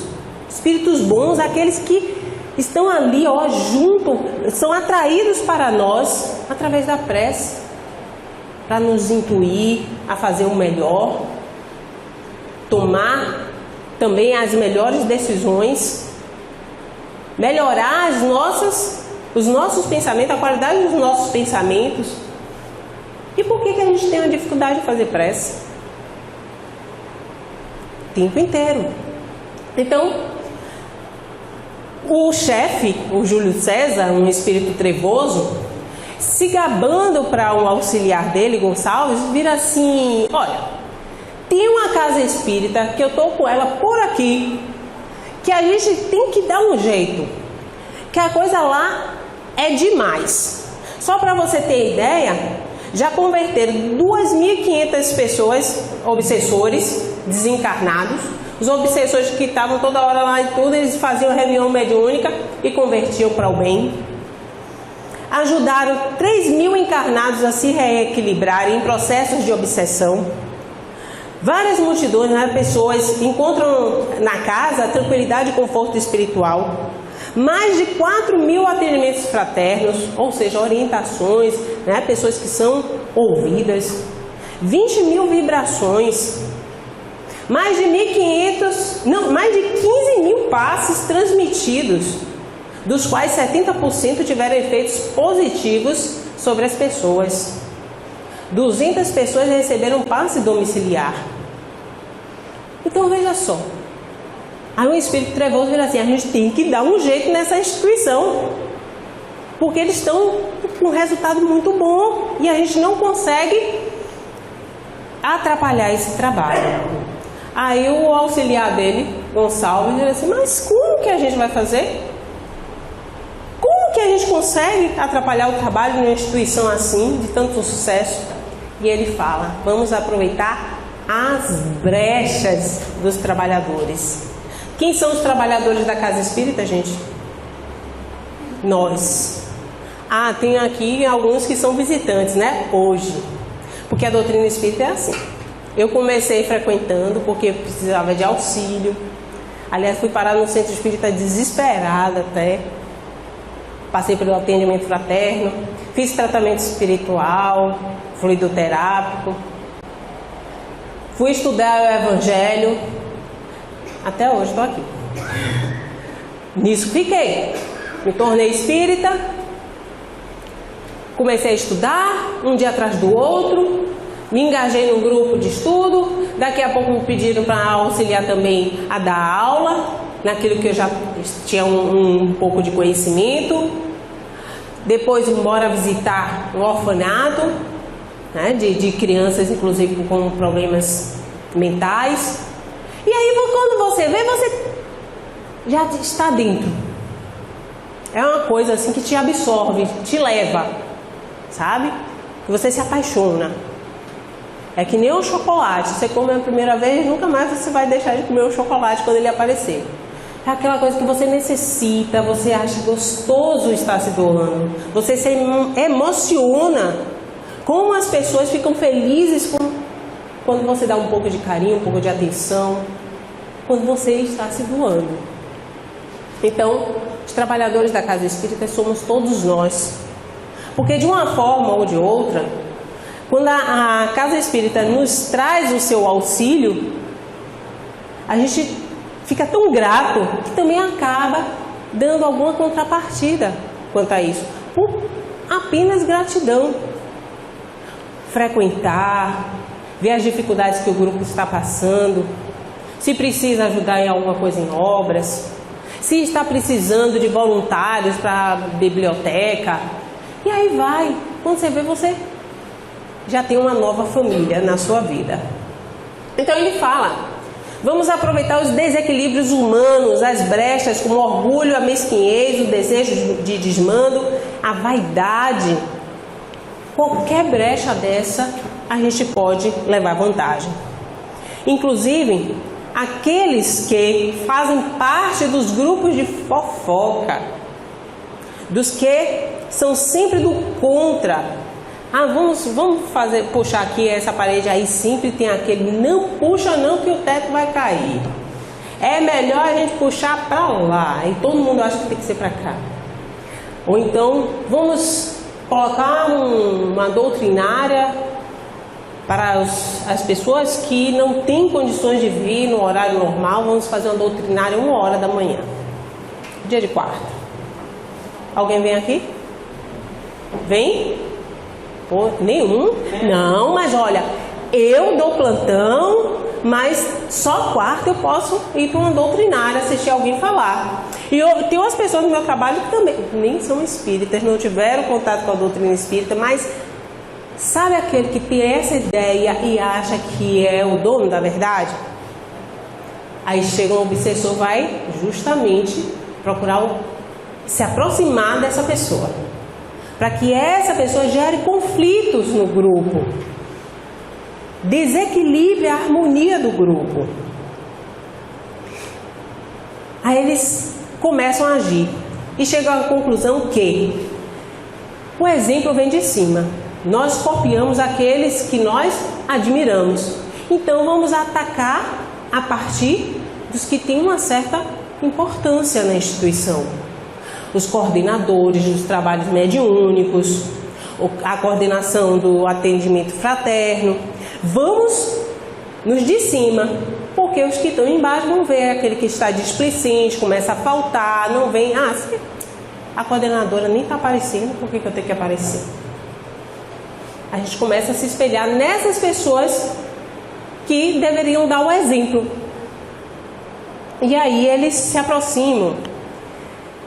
Espíritos bons, aqueles que estão ali, junto, são atraídos para nós através da prece, para nos intuir a fazer o melhor, tomar também as melhores decisões, melhorar os nossos pensamentos, a qualidade dos nossos pensamentos. E por que a gente tem a dificuldade de fazer prece? O tempo inteiro. Então, o chefe, o Júlio César, um espírito trevoso, se gabando para um auxiliar dele, Gonçalves, vira assim: olha, tem uma casa espírita que eu estou com ela por aqui, que a gente tem que dar um jeito, que a coisa lá é demais. Só para você ter ideia, já converteram 2.500 pessoas, obsessores desencarnados. Os obsessores que estavam toda hora lá e tudo, eles faziam reunião mediúnica e convertiam para o bem. Ajudaram 3.000 encarnados a se reequilibrarem em processos de obsessão. Várias multidões, pessoas encontram na casa tranquilidade e conforto espiritual. Mais de 4.000 atendimentos fraternos, ou seja, orientações, pessoas que são ouvidas. 20.000 vibrações. Mais de 15.000 passes transmitidos, dos quais 70% tiveram efeitos positivos sobre as pessoas. 200 pessoas receberam passe domiciliar. Então veja só, Aí o espírito trevoso vira assim: a gente tem que dar um jeito nessa instituição, porque eles estão com um resultado muito bom e a gente não consegue atrapalhar esse trabalho. Aí o auxiliar dele, Gonçalves, diz assim: mas como que a gente vai fazer? Como que a gente consegue atrapalhar o trabalho de uma instituição assim, de tanto sucesso? E ele fala: vamos aproveitar as brechas dos trabalhadores. Quem são os trabalhadores da casa espírita, gente? Nós. Tem aqui alguns que são visitantes, né? Hoje. Porque a doutrina espírita é assim. Eu comecei frequentando porque precisava de auxílio. Aliás, fui parar no centro espírita desesperada até. Passei pelo atendimento fraterno. Fiz tratamento espiritual, fluidoterápico. Fui estudar o Evangelho. Até hoje estou aqui. Nisso fiquei. Me tornei espírita. Comecei a estudar, um dia atrás do outro. Me engajei num grupo de estudo. Daqui a pouco me pediram para auxiliar também a dar aula, naquilo que eu já tinha um pouco de conhecimento. Depois, embora visitar o orfanato, né, de crianças, inclusive com problemas mentais. E aí, quando você vê, você já está dentro. É uma coisa assim que te absorve, te leva, sabe? Você se apaixona. É que nem o chocolate. Você come a primeira vez, nunca mais você vai deixar de comer o chocolate quando ele aparecer. É aquela coisa que você necessita, você acha gostoso estar se doando. Você se emociona. Como as pessoas ficam felizes quando você dá um pouco de carinho, um pouco de atenção, quando você está se doando. Então, os trabalhadores da casa espírita somos todos nós. Porque de uma forma ou de outra, quando a casa espírita nos traz o seu auxílio, a gente fica tão grato que também acaba dando alguma contrapartida quanto a isso. Por apenas gratidão. Frequentar, ver as dificuldades que o grupo está passando, se precisa ajudar em alguma coisa em obras, se está precisando de voluntários para a biblioteca, e aí vai. Quando você vê, você já tem uma nova família na sua vida. Então ele fala: vamos aproveitar os desequilíbrios humanos, as brechas como o orgulho, a mesquinhez, o desejo de desmando, a vaidade. Qualquer brecha dessa a gente pode levar vantagem. Inclusive, aqueles que fazem parte dos grupos de fofoca, dos que são sempre do contra. Vamos puxar aqui essa parede, aí sempre tem aquele: não puxa não que o teto vai cair. É melhor a gente puxar para lá, e todo mundo acha que tem que ser para cá. Ou então, vamos colocar uma doutrinária para as pessoas que não têm condições de vir no horário normal. Vamos fazer uma doutrinária 1h da manhã, dia de quarta. Alguém vem aqui? Vem? Pô, nenhum? Não, mas olha, eu dou plantão, mas só quarta eu posso ir para uma doutrinária, assistir alguém falar. E tem umas pessoas no meu trabalho que também nem são espíritas, não tiveram contato com a doutrina espírita, mas sabe aquele que tem essa ideia e acha que é o dono da verdade? Aí chega um obsessor, vai justamente procurar se aproximar dessa pessoa, para que essa pessoa gere conflitos no grupo, desequilibre a harmonia do grupo. Aí eles começam a agir e chegam à conclusão que o exemplo vem de cima. Nós copiamos aqueles que nós admiramos. Então vamos atacar a partir dos que têm uma certa importância na instituição. Os coordenadores dos trabalhos mediúnicos, a coordenação do atendimento fraterno. Vamos nos de cima, porque os que estão embaixo vão ver aquele que está displicente, começa a faltar, não vem. A coordenadora nem está aparecendo, por que eu tenho que aparecer? A gente começa a se espelhar nessas pessoas que deveriam dar o exemplo. E aí eles se aproximam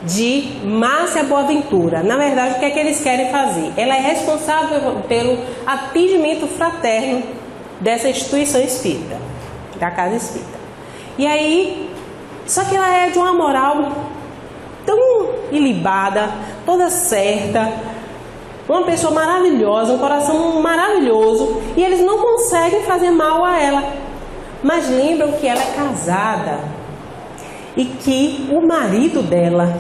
de Márcia Boaventura. Na verdade, o que é que eles querem fazer? Ela é responsável pelo atendimento fraterno dessa instituição espírita, da casa espírita. E aí, só que ela é de uma moral tão ilibada, toda certa, uma pessoa maravilhosa, um coração maravilhoso, e eles não conseguem fazer mal a ela. Mas lembram que ela é casada e que o marido dela,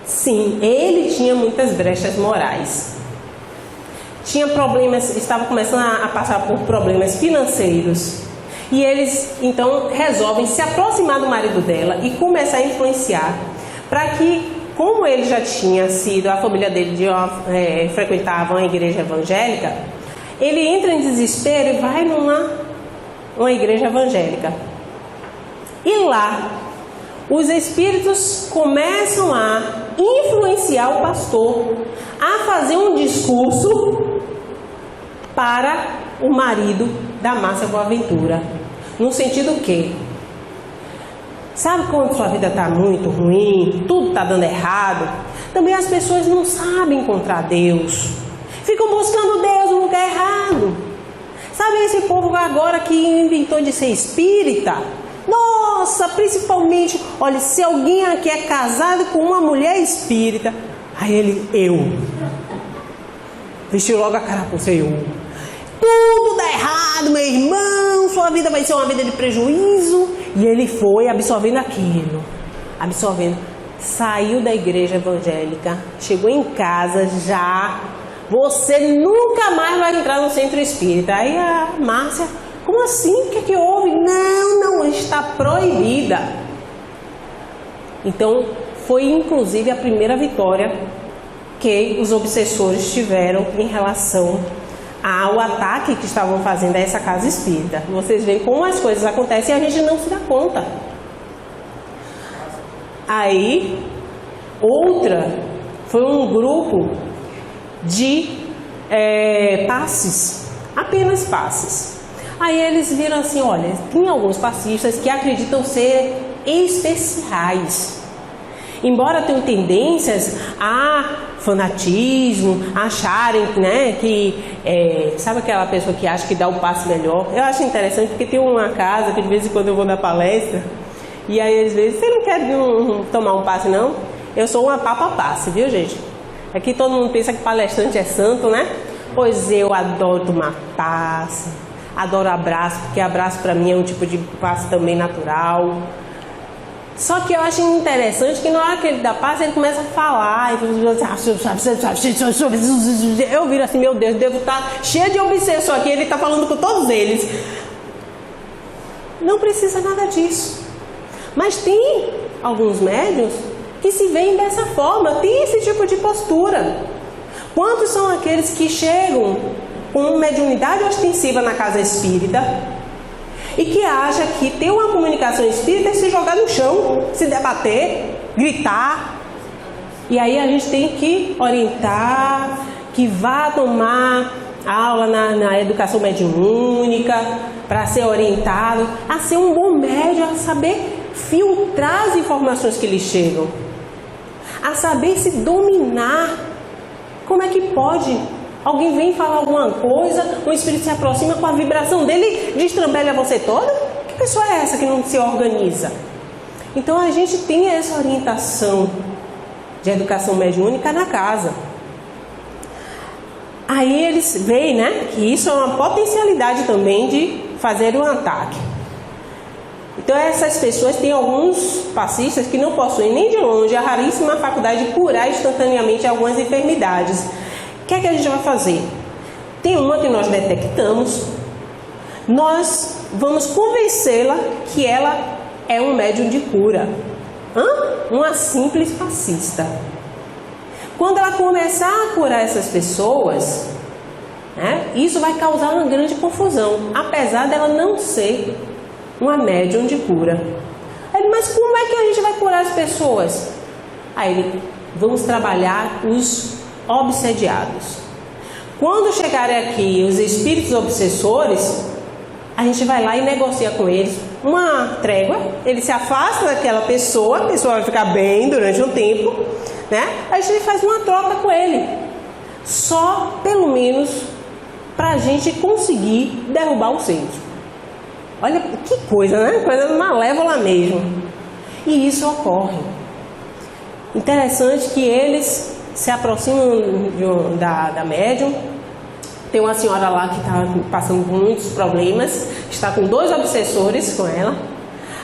sim, ele tinha muitas brechas morais. Tinha problemas, estava começando a passar por problemas financeiros. E eles então resolvem se aproximar do marido dela e começar a influenciar para que, como ele já tinha sido, a família dele frequentava uma igreja evangélica, ele entra em desespero e vai numa igreja evangélica. E lá, os espíritos começam a influenciar o pastor a fazer um discurso para o marido da Márcia Boaventura. No sentido que, sabe quando sua vida está muito ruim, tudo está dando errado? Também as pessoas não sabem encontrar Deus. Ficam buscando Deus no lugar errado. Sabe esse povo agora que inventou de ser espírita? Nossa, principalmente, olha, se alguém aqui é casado com uma mulher espírita, aí ele, eu. Vestiu logo a carapuça, eu. Tudo dá errado, meu irmão, sua vida vai ser uma vida de prejuízo. E ele foi absorvendo aquilo, absorvendo. Saiu da igreja evangélica, chegou em casa já. Você nunca mais vai entrar no centro espírita. Aí a Márcia, como assim? O que é que houve? Não, está proibida. Então, foi inclusive a primeira vitória que os obsessores tiveram em relação ao ataque que estavam fazendo a essa casa espírita. Vocês veem como as coisas acontecem e a gente não se dá conta. Aí, outra foi um grupo de passes, apenas passes. Aí eles viram assim, olha, tem alguns passistas que acreditam ser especiais. Embora tenham tendências a fanatismo, acharem, né, que sabe aquela pessoa que acha que dá o passe melhor? Eu acho interessante porque tem uma casa que de vez em quando eu vou na palestra e aí eles dizem, você não quer tomar um passe não? Eu sou uma papa passe, viu gente? Aqui todo mundo pensa que palestrante é santo, né? Pois eu adoro tomar passe, adoro abraço, porque abraço para mim é um tipo de passe também natural. Só que eu acho interessante que na hora que ele dá passe, ele começa a falar. Eu viro assim, meu Deus, devo estar cheio de obsessor aqui, ele está falando com todos eles. Não precisa nada disso. Mas tem alguns médiuns que se veem dessa forma, tem esse tipo de postura. Quantos são aqueles que chegam com mediunidade ostensiva na casa espírita e que acha que ter uma comunicação espírita é se jogar no chão, se debater, gritar? E aí a gente tem que orientar, que vá tomar aula na educação mediúnica, para ser orientado a ser um bom médium, a saber filtrar as informações que lhe chegam, a saber se dominar. Como é que pode? Alguém vem falar alguma coisa, o espírito se aproxima, com a vibração dele destrambelha você toda? Que pessoa é essa que não se organiza? Então a gente tem essa orientação de educação mediúnica na casa. Aí eles veem, né, que isso é uma potencialidade também de fazer um ataque. Então essas pessoas têm alguns passistas que não possuem nem de longe a raríssima faculdade de curar instantaneamente algumas enfermidades. O que é que a gente vai fazer? Tem uma que nós detectamos, nós vamos convencê-la que ela é um médium de cura. Uma simples passista. Quando ela começar a curar essas pessoas, né, isso vai causar uma grande confusão, apesar dela não ser uma médium de cura. Aí, mas como é que a gente vai curar as pessoas? Aí vamos trabalhar os obsediados. Quando chegarem aqui os espíritos obsessores, a gente vai lá e negocia com eles uma trégua, ele se afasta daquela pessoa, a pessoa vai ficar bem durante um tempo, né? A gente faz uma troca com ele, só pelo menos para a gente conseguir derrubar o centro. Olha que coisa, né? Coisa malévola mesmo. E isso ocorre. Interessante que eles se aproximam da médium. Tem uma senhora lá que está passando por muitos problemas, está com 2 obsessores com ela.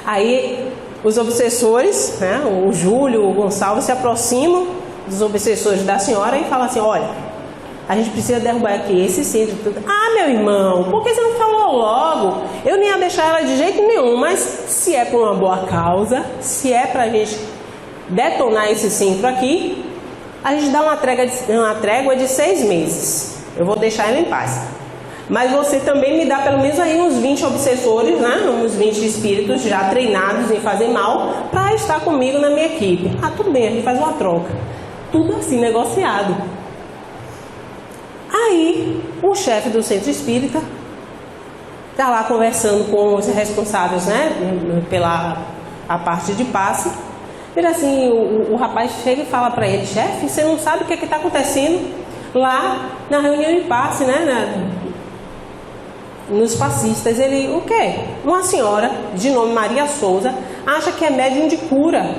Aí os obsessores, né, o Júlio, o Gonçalves, se aproximam dos obsessores da senhora e falam assim: olha, a gente precisa derrubar aqui esse centro. Ah, meu irmão, por que você não falou logo? Eu nem ia deixar ela de jeito nenhum, mas se é por uma boa causa, se é para a gente detonar esse centro aqui, a gente dá uma trégua de 6 meses. Eu vou deixar ela em paz. Mas você também me dá pelo menos aí uns 20 obsessores, né? Uns 20 espíritos já treinados em fazer mal, para estar comigo na minha equipe. Ah, tudo bem, a gente faz uma troca. Tudo assim, negociado. Aí, o chefe do centro espírita está lá conversando com os responsáveis, né? Pela a parte de passe. Ele assim, o rapaz chega e fala para ele: chefe, você não sabe o que está acontecendo lá na reunião de passe, né? Nos passistas. Ele, o quê? Uma senhora de nome Maria Souza acha que é médium de cura.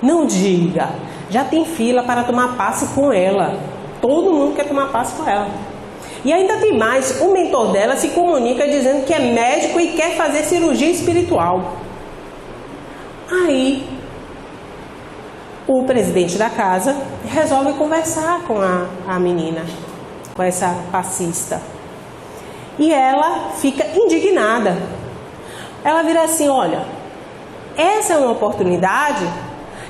Não diga, já tem fila para tomar passe com ela. Todo mundo quer tomar passe com ela. E ainda tem mais, o mentor dela se comunica dizendo que é médico e quer fazer cirurgia espiritual. Aí o presidente da casa resolve conversar com a menina, com essa passista. E ela fica indignada. Ela vira assim: olha, essa é uma oportunidade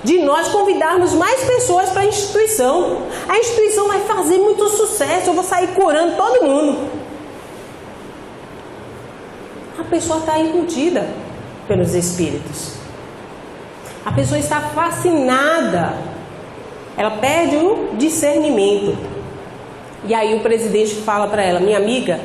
de nós convidarmos mais pessoas para a instituição. A instituição vai fazer muito sucesso, eu vou sair curando todo mundo. A pessoa está iludida pelos espíritos. A pessoa está fascinada. Ela perde o discernimento. E aí o presidente fala para ela: minha amiga,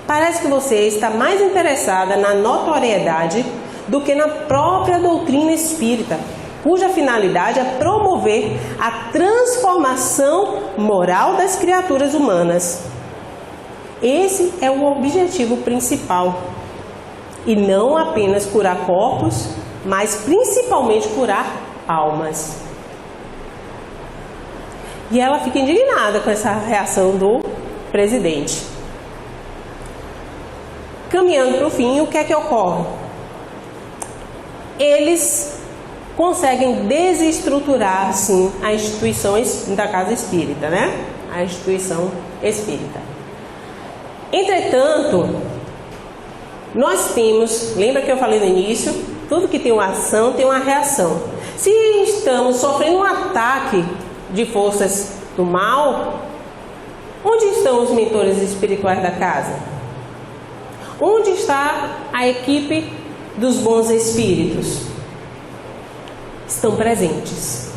parece que você está mais interessada na notoriedade do que na própria doutrina espírita, cuja finalidade é promover a transformação moral das criaturas humanas. Esse é o objetivo principal. E não apenas curar corpos, mas principalmente curar almas. E ela fica indignada com essa reação do presidente. Caminhando para o fim, o que é que ocorre? Eles conseguem desestruturar, sim, a instituição da casa espírita, né? A instituição espírita. Entretanto, nós temos, lembra que eu falei no início, tudo que tem uma ação tem uma reação. Se estamos sofrendo um ataque de forças do mal, onde estão os mentores espirituais da casa? Onde está a equipe dos bons espíritos? Estão presentes.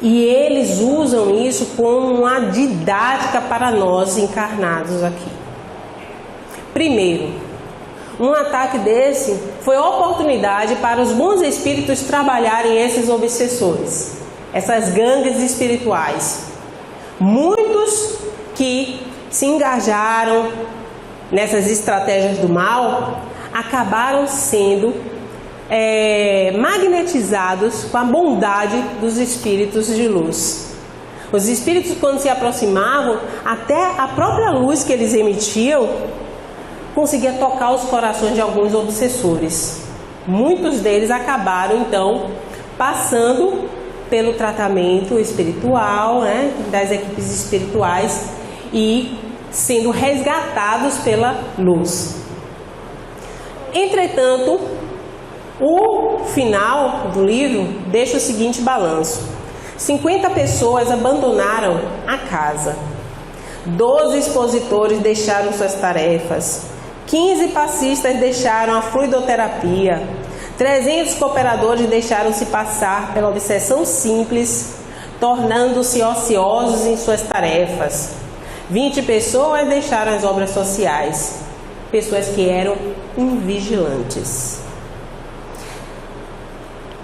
E eles usam isso como uma didática para nós encarnados aqui. Primeiro, um ataque desse foi oportunidade para os bons espíritos trabalharem esses obsessores, essas gangues espirituais. Muitos que se engajaram nessas estratégias do mal acabaram sendo magnetizados com a bondade dos espíritos de luz. Os espíritos, quando se aproximavam, até a própria luz que eles emitiam conseguia tocar os corações de alguns obsessores. Muitos deles acabaram então passando pelo tratamento espiritual, né, das equipes espirituais e sendo resgatados pela luz. Entretanto, o final do livro deixa o seguinte balanço: 50 pessoas abandonaram a casa, 12 expositores deixaram suas tarefas, 15 passistas deixaram a fluidoterapia, 300 cooperadores deixaram-se passar pela obsessão simples, tornando-se ociosos em suas tarefas. 20 pessoas deixaram as obras sociais, pessoas que eram vigilantes.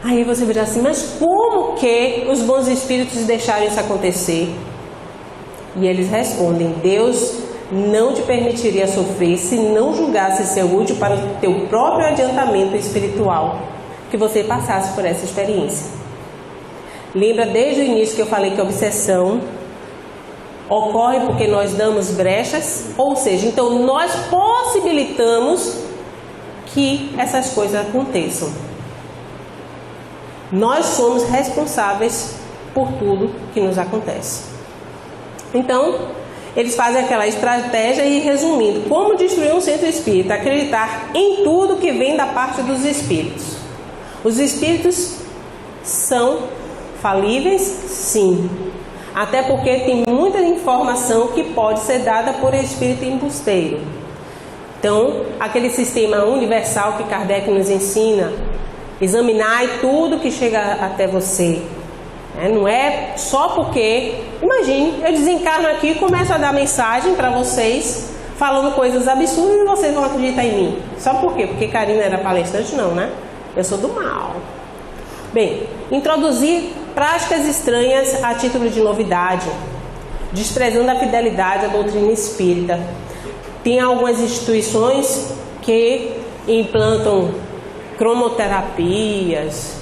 Aí você dirá assim, mas como que os bons espíritos deixaram isso acontecer? E eles respondem, Deus não te permitiria sofrer se não julgasse ser útil para o teu próprio adiantamento espiritual, que você passasse por essa experiência. Lembra desde o início que eu falei que a obsessão ocorre porque nós damos brechas, ou seja, então nós possibilitamos que essas coisas aconteçam. Nós somos responsáveis por tudo que nos acontece. Então, eles fazem aquela estratégia e, resumindo, como destruir um centro espírita? Acreditar em tudo que vem da parte dos espíritos. Os espíritos são falíveis? Sim. Até porque tem muita informação que pode ser dada por espírito embusteiro. Então, aquele sistema universal que Kardec nos ensina, examinar tudo que chega até você. Não é só porque, imagine, eu desencarno aqui e começo a dar mensagem para vocês, falando coisas absurdas e vocês vão acreditar em mim. Só por quê? Porque Karina era palestrante? Não, né? Eu sou do mal. Bem, introduzir práticas estranhas a título de novidade, desprezando a fidelidade à doutrina espírita. Tem algumas instituições que implantam cromoterapias,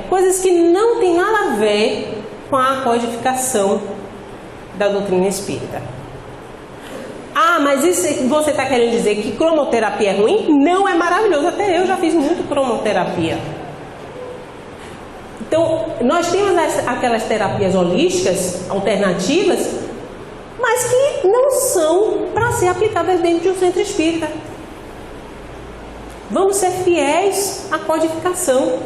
coisas que não tem nada a ver com a codificação da doutrina espírita. Ah, mas isso você está querendo dizer que cromoterapia é ruim? Não, é maravilhoso, até eu já fiz muito cromoterapia. Então, nós temos aquelas terapias holísticas, alternativas, mas que não são para ser aplicadas dentro de um centro espírita. Vamos ser fiéis à codificação.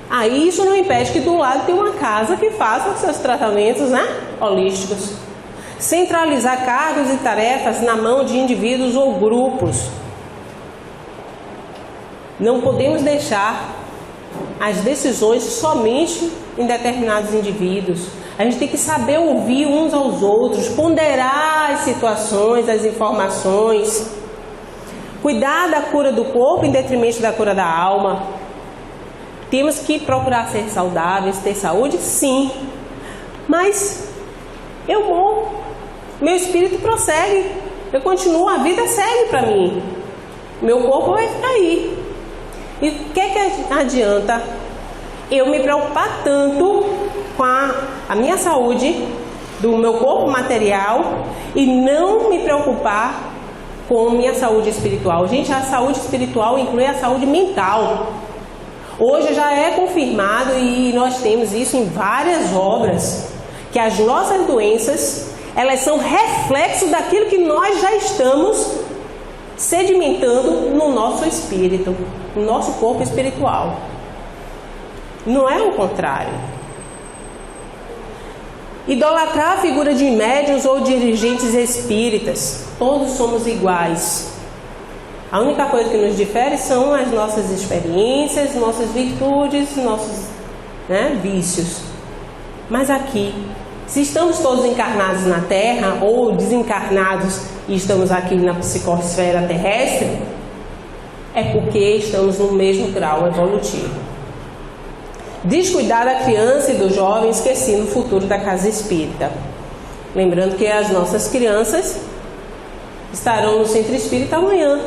Aí isso não impede que do lado tenha uma casa que faça seus tratamentos, holísticos. Centralizar cargos e tarefas na mão de indivíduos ou grupos. Não podemos deixar as decisões somente em determinados indivíduos. A gente tem que saber ouvir uns aos outros, ponderar as situações, as informações. Cuidar da cura do corpo em detrimento da cura da alma. Temos que procurar ser saudáveis, ter saúde? Sim. Mas eu morro. Meu espírito prossegue. Eu continuo, a vida segue para mim. Meu corpo vai ficar aí. E o que adianta eu me preocupar tanto com a minha saúde, do meu corpo material, e não me preocupar com minha saúde espiritual? Gente, a saúde espiritual inclui a saúde mental. Hoje já é confirmado, e nós temos isso em várias obras, que as nossas doenças, elas são reflexo daquilo que nós já estamos sedimentando no nosso espírito, no nosso corpo espiritual. Não é o contrário. Idolatrar a figura de médiuns ou dirigentes espíritas. Todos somos iguais. A única coisa que nos difere são as nossas experiências, nossas virtudes, nossos vícios. Mas aqui, se estamos todos encarnados na Terra ou desencarnados e estamos aqui na psicosfera terrestre, é porque estamos no mesmo grau evolutivo. Descuidar da criança e do jovem, esquecendo o futuro da casa espírita. Lembrando que as nossas crianças estarão no centro espírita amanhã,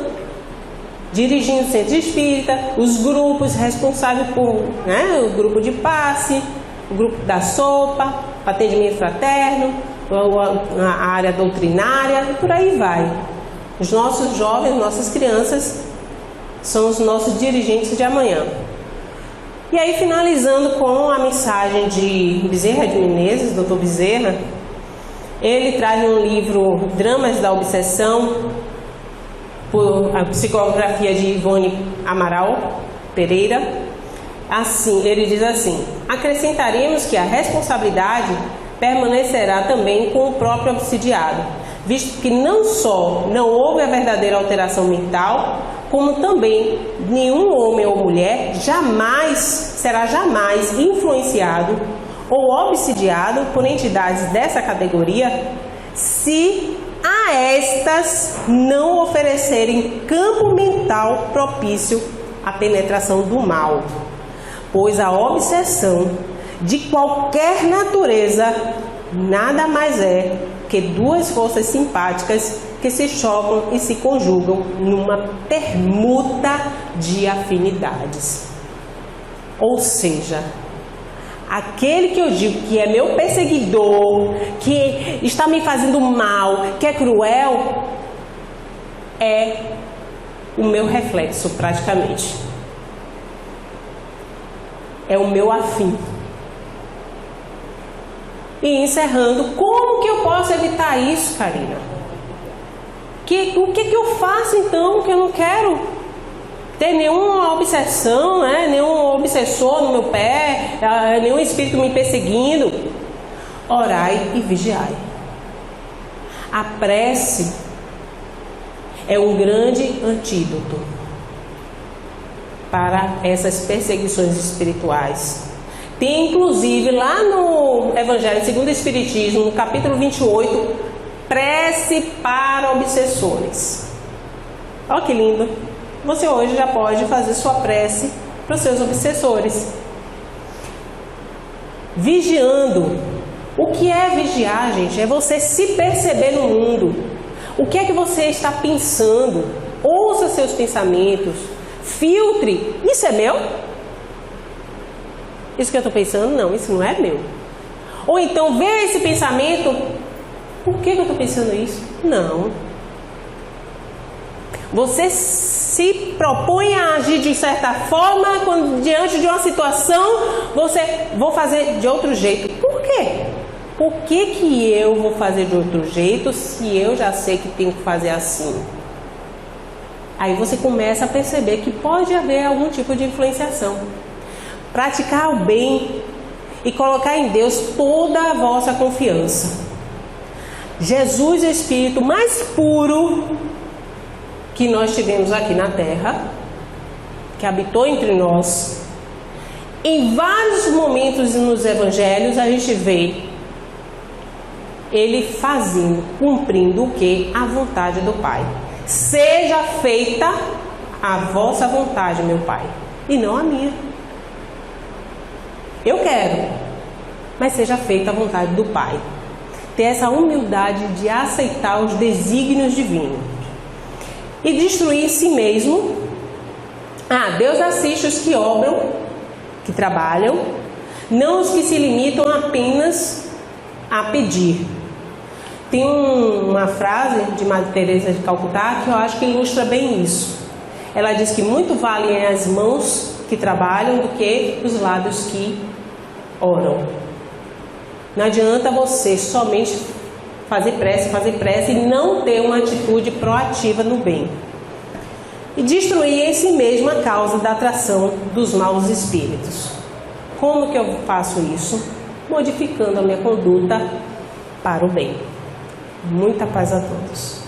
dirigindo o centro espírita, os grupos responsáveis por o grupo de passe, o grupo da sopa, atendimento fraterno, a área doutrinária, e por aí vai. Os nossos jovens, nossas crianças são os nossos dirigentes de amanhã. E aí, finalizando com a mensagem de Bezerra de Menezes, Dr. Bezerra, ele traz um livro, Dramas da Obsessão, por a psicografia de Ivone Amaral Pereira. Assim, ele diz assim: acrescentaremos que a responsabilidade permanecerá também com o próprio obsidiado, visto que não só não houve a verdadeira alteração mental, como também nenhum homem ou mulher será jamais influenciado ou obsidiado por entidades dessa categoria, se a estas não oferecerem campo mental propício à penetração do mal, pois a obsessão de qualquer natureza nada mais é que duas forças simpáticas que se chocam e se conjugam numa permuta de afinidades. Ou seja, aquele que eu digo que é meu perseguidor, que está me fazendo mal, que é cruel, é o meu reflexo praticamente. É o meu afim. E encerrando, como que eu posso evitar isso, Karina? O que eu faço então que eu não quero ter nenhuma obsessão, né? Nenhum obsessor no meu pé, nenhum espírito me perseguindo? Orai e vigiai. A prece é um grande antídoto para essas perseguições espirituais. Tem inclusive lá no Evangelho segundo o Espiritismo, no capítulo 28, prece para obsessores. Olha que lindo! Você hoje já pode fazer sua prece para os seus obsessores. Vigiando. O que é vigiar, gente? É você se perceber no mundo. O que é que você está pensando? Ouça seus pensamentos. Filtre. Isso é meu? Isso que eu estou pensando? Não, isso não é meu. Ou então, vê esse pensamento. Por que eu estou pensando isso? Não. Você se propõe a agir de certa forma, quando diante de uma situação, vou fazer de outro jeito. Por quê? Por que eu vou fazer de outro jeito se eu já sei que tenho que fazer assim? Aí você começa a perceber que pode haver algum tipo de influenciação. Praticar o bem e colocar em Deus toda a vossa confiança. Jesus é o Espírito mais puro que nós tivemos aqui na Terra, que habitou entre nós. Em vários momentos nos Evangelhos a gente vê ele fazendo, cumprindo o que? A vontade do Pai. Seja feita a vossa vontade, meu Pai, e não a minha. Eu quero, mas seja feita a vontade do Pai. Ter essa humildade de aceitar os desígnios divinos e destruir em si mesmo. Deus assiste os que obram, que trabalham, não os que se limitam apenas a pedir. Tem uma frase de Madre Teresa de Calcutá que eu acho que ilustra bem isso. Ela diz que muito valem as mãos que trabalham do que os lábios que oram. Não adianta você somente fazer prece e não ter uma atitude proativa no bem. E destruir em si mesmo a causa da atração dos maus espíritos. Como que eu faço isso? Modificando a minha conduta para o bem. Muita paz a todos.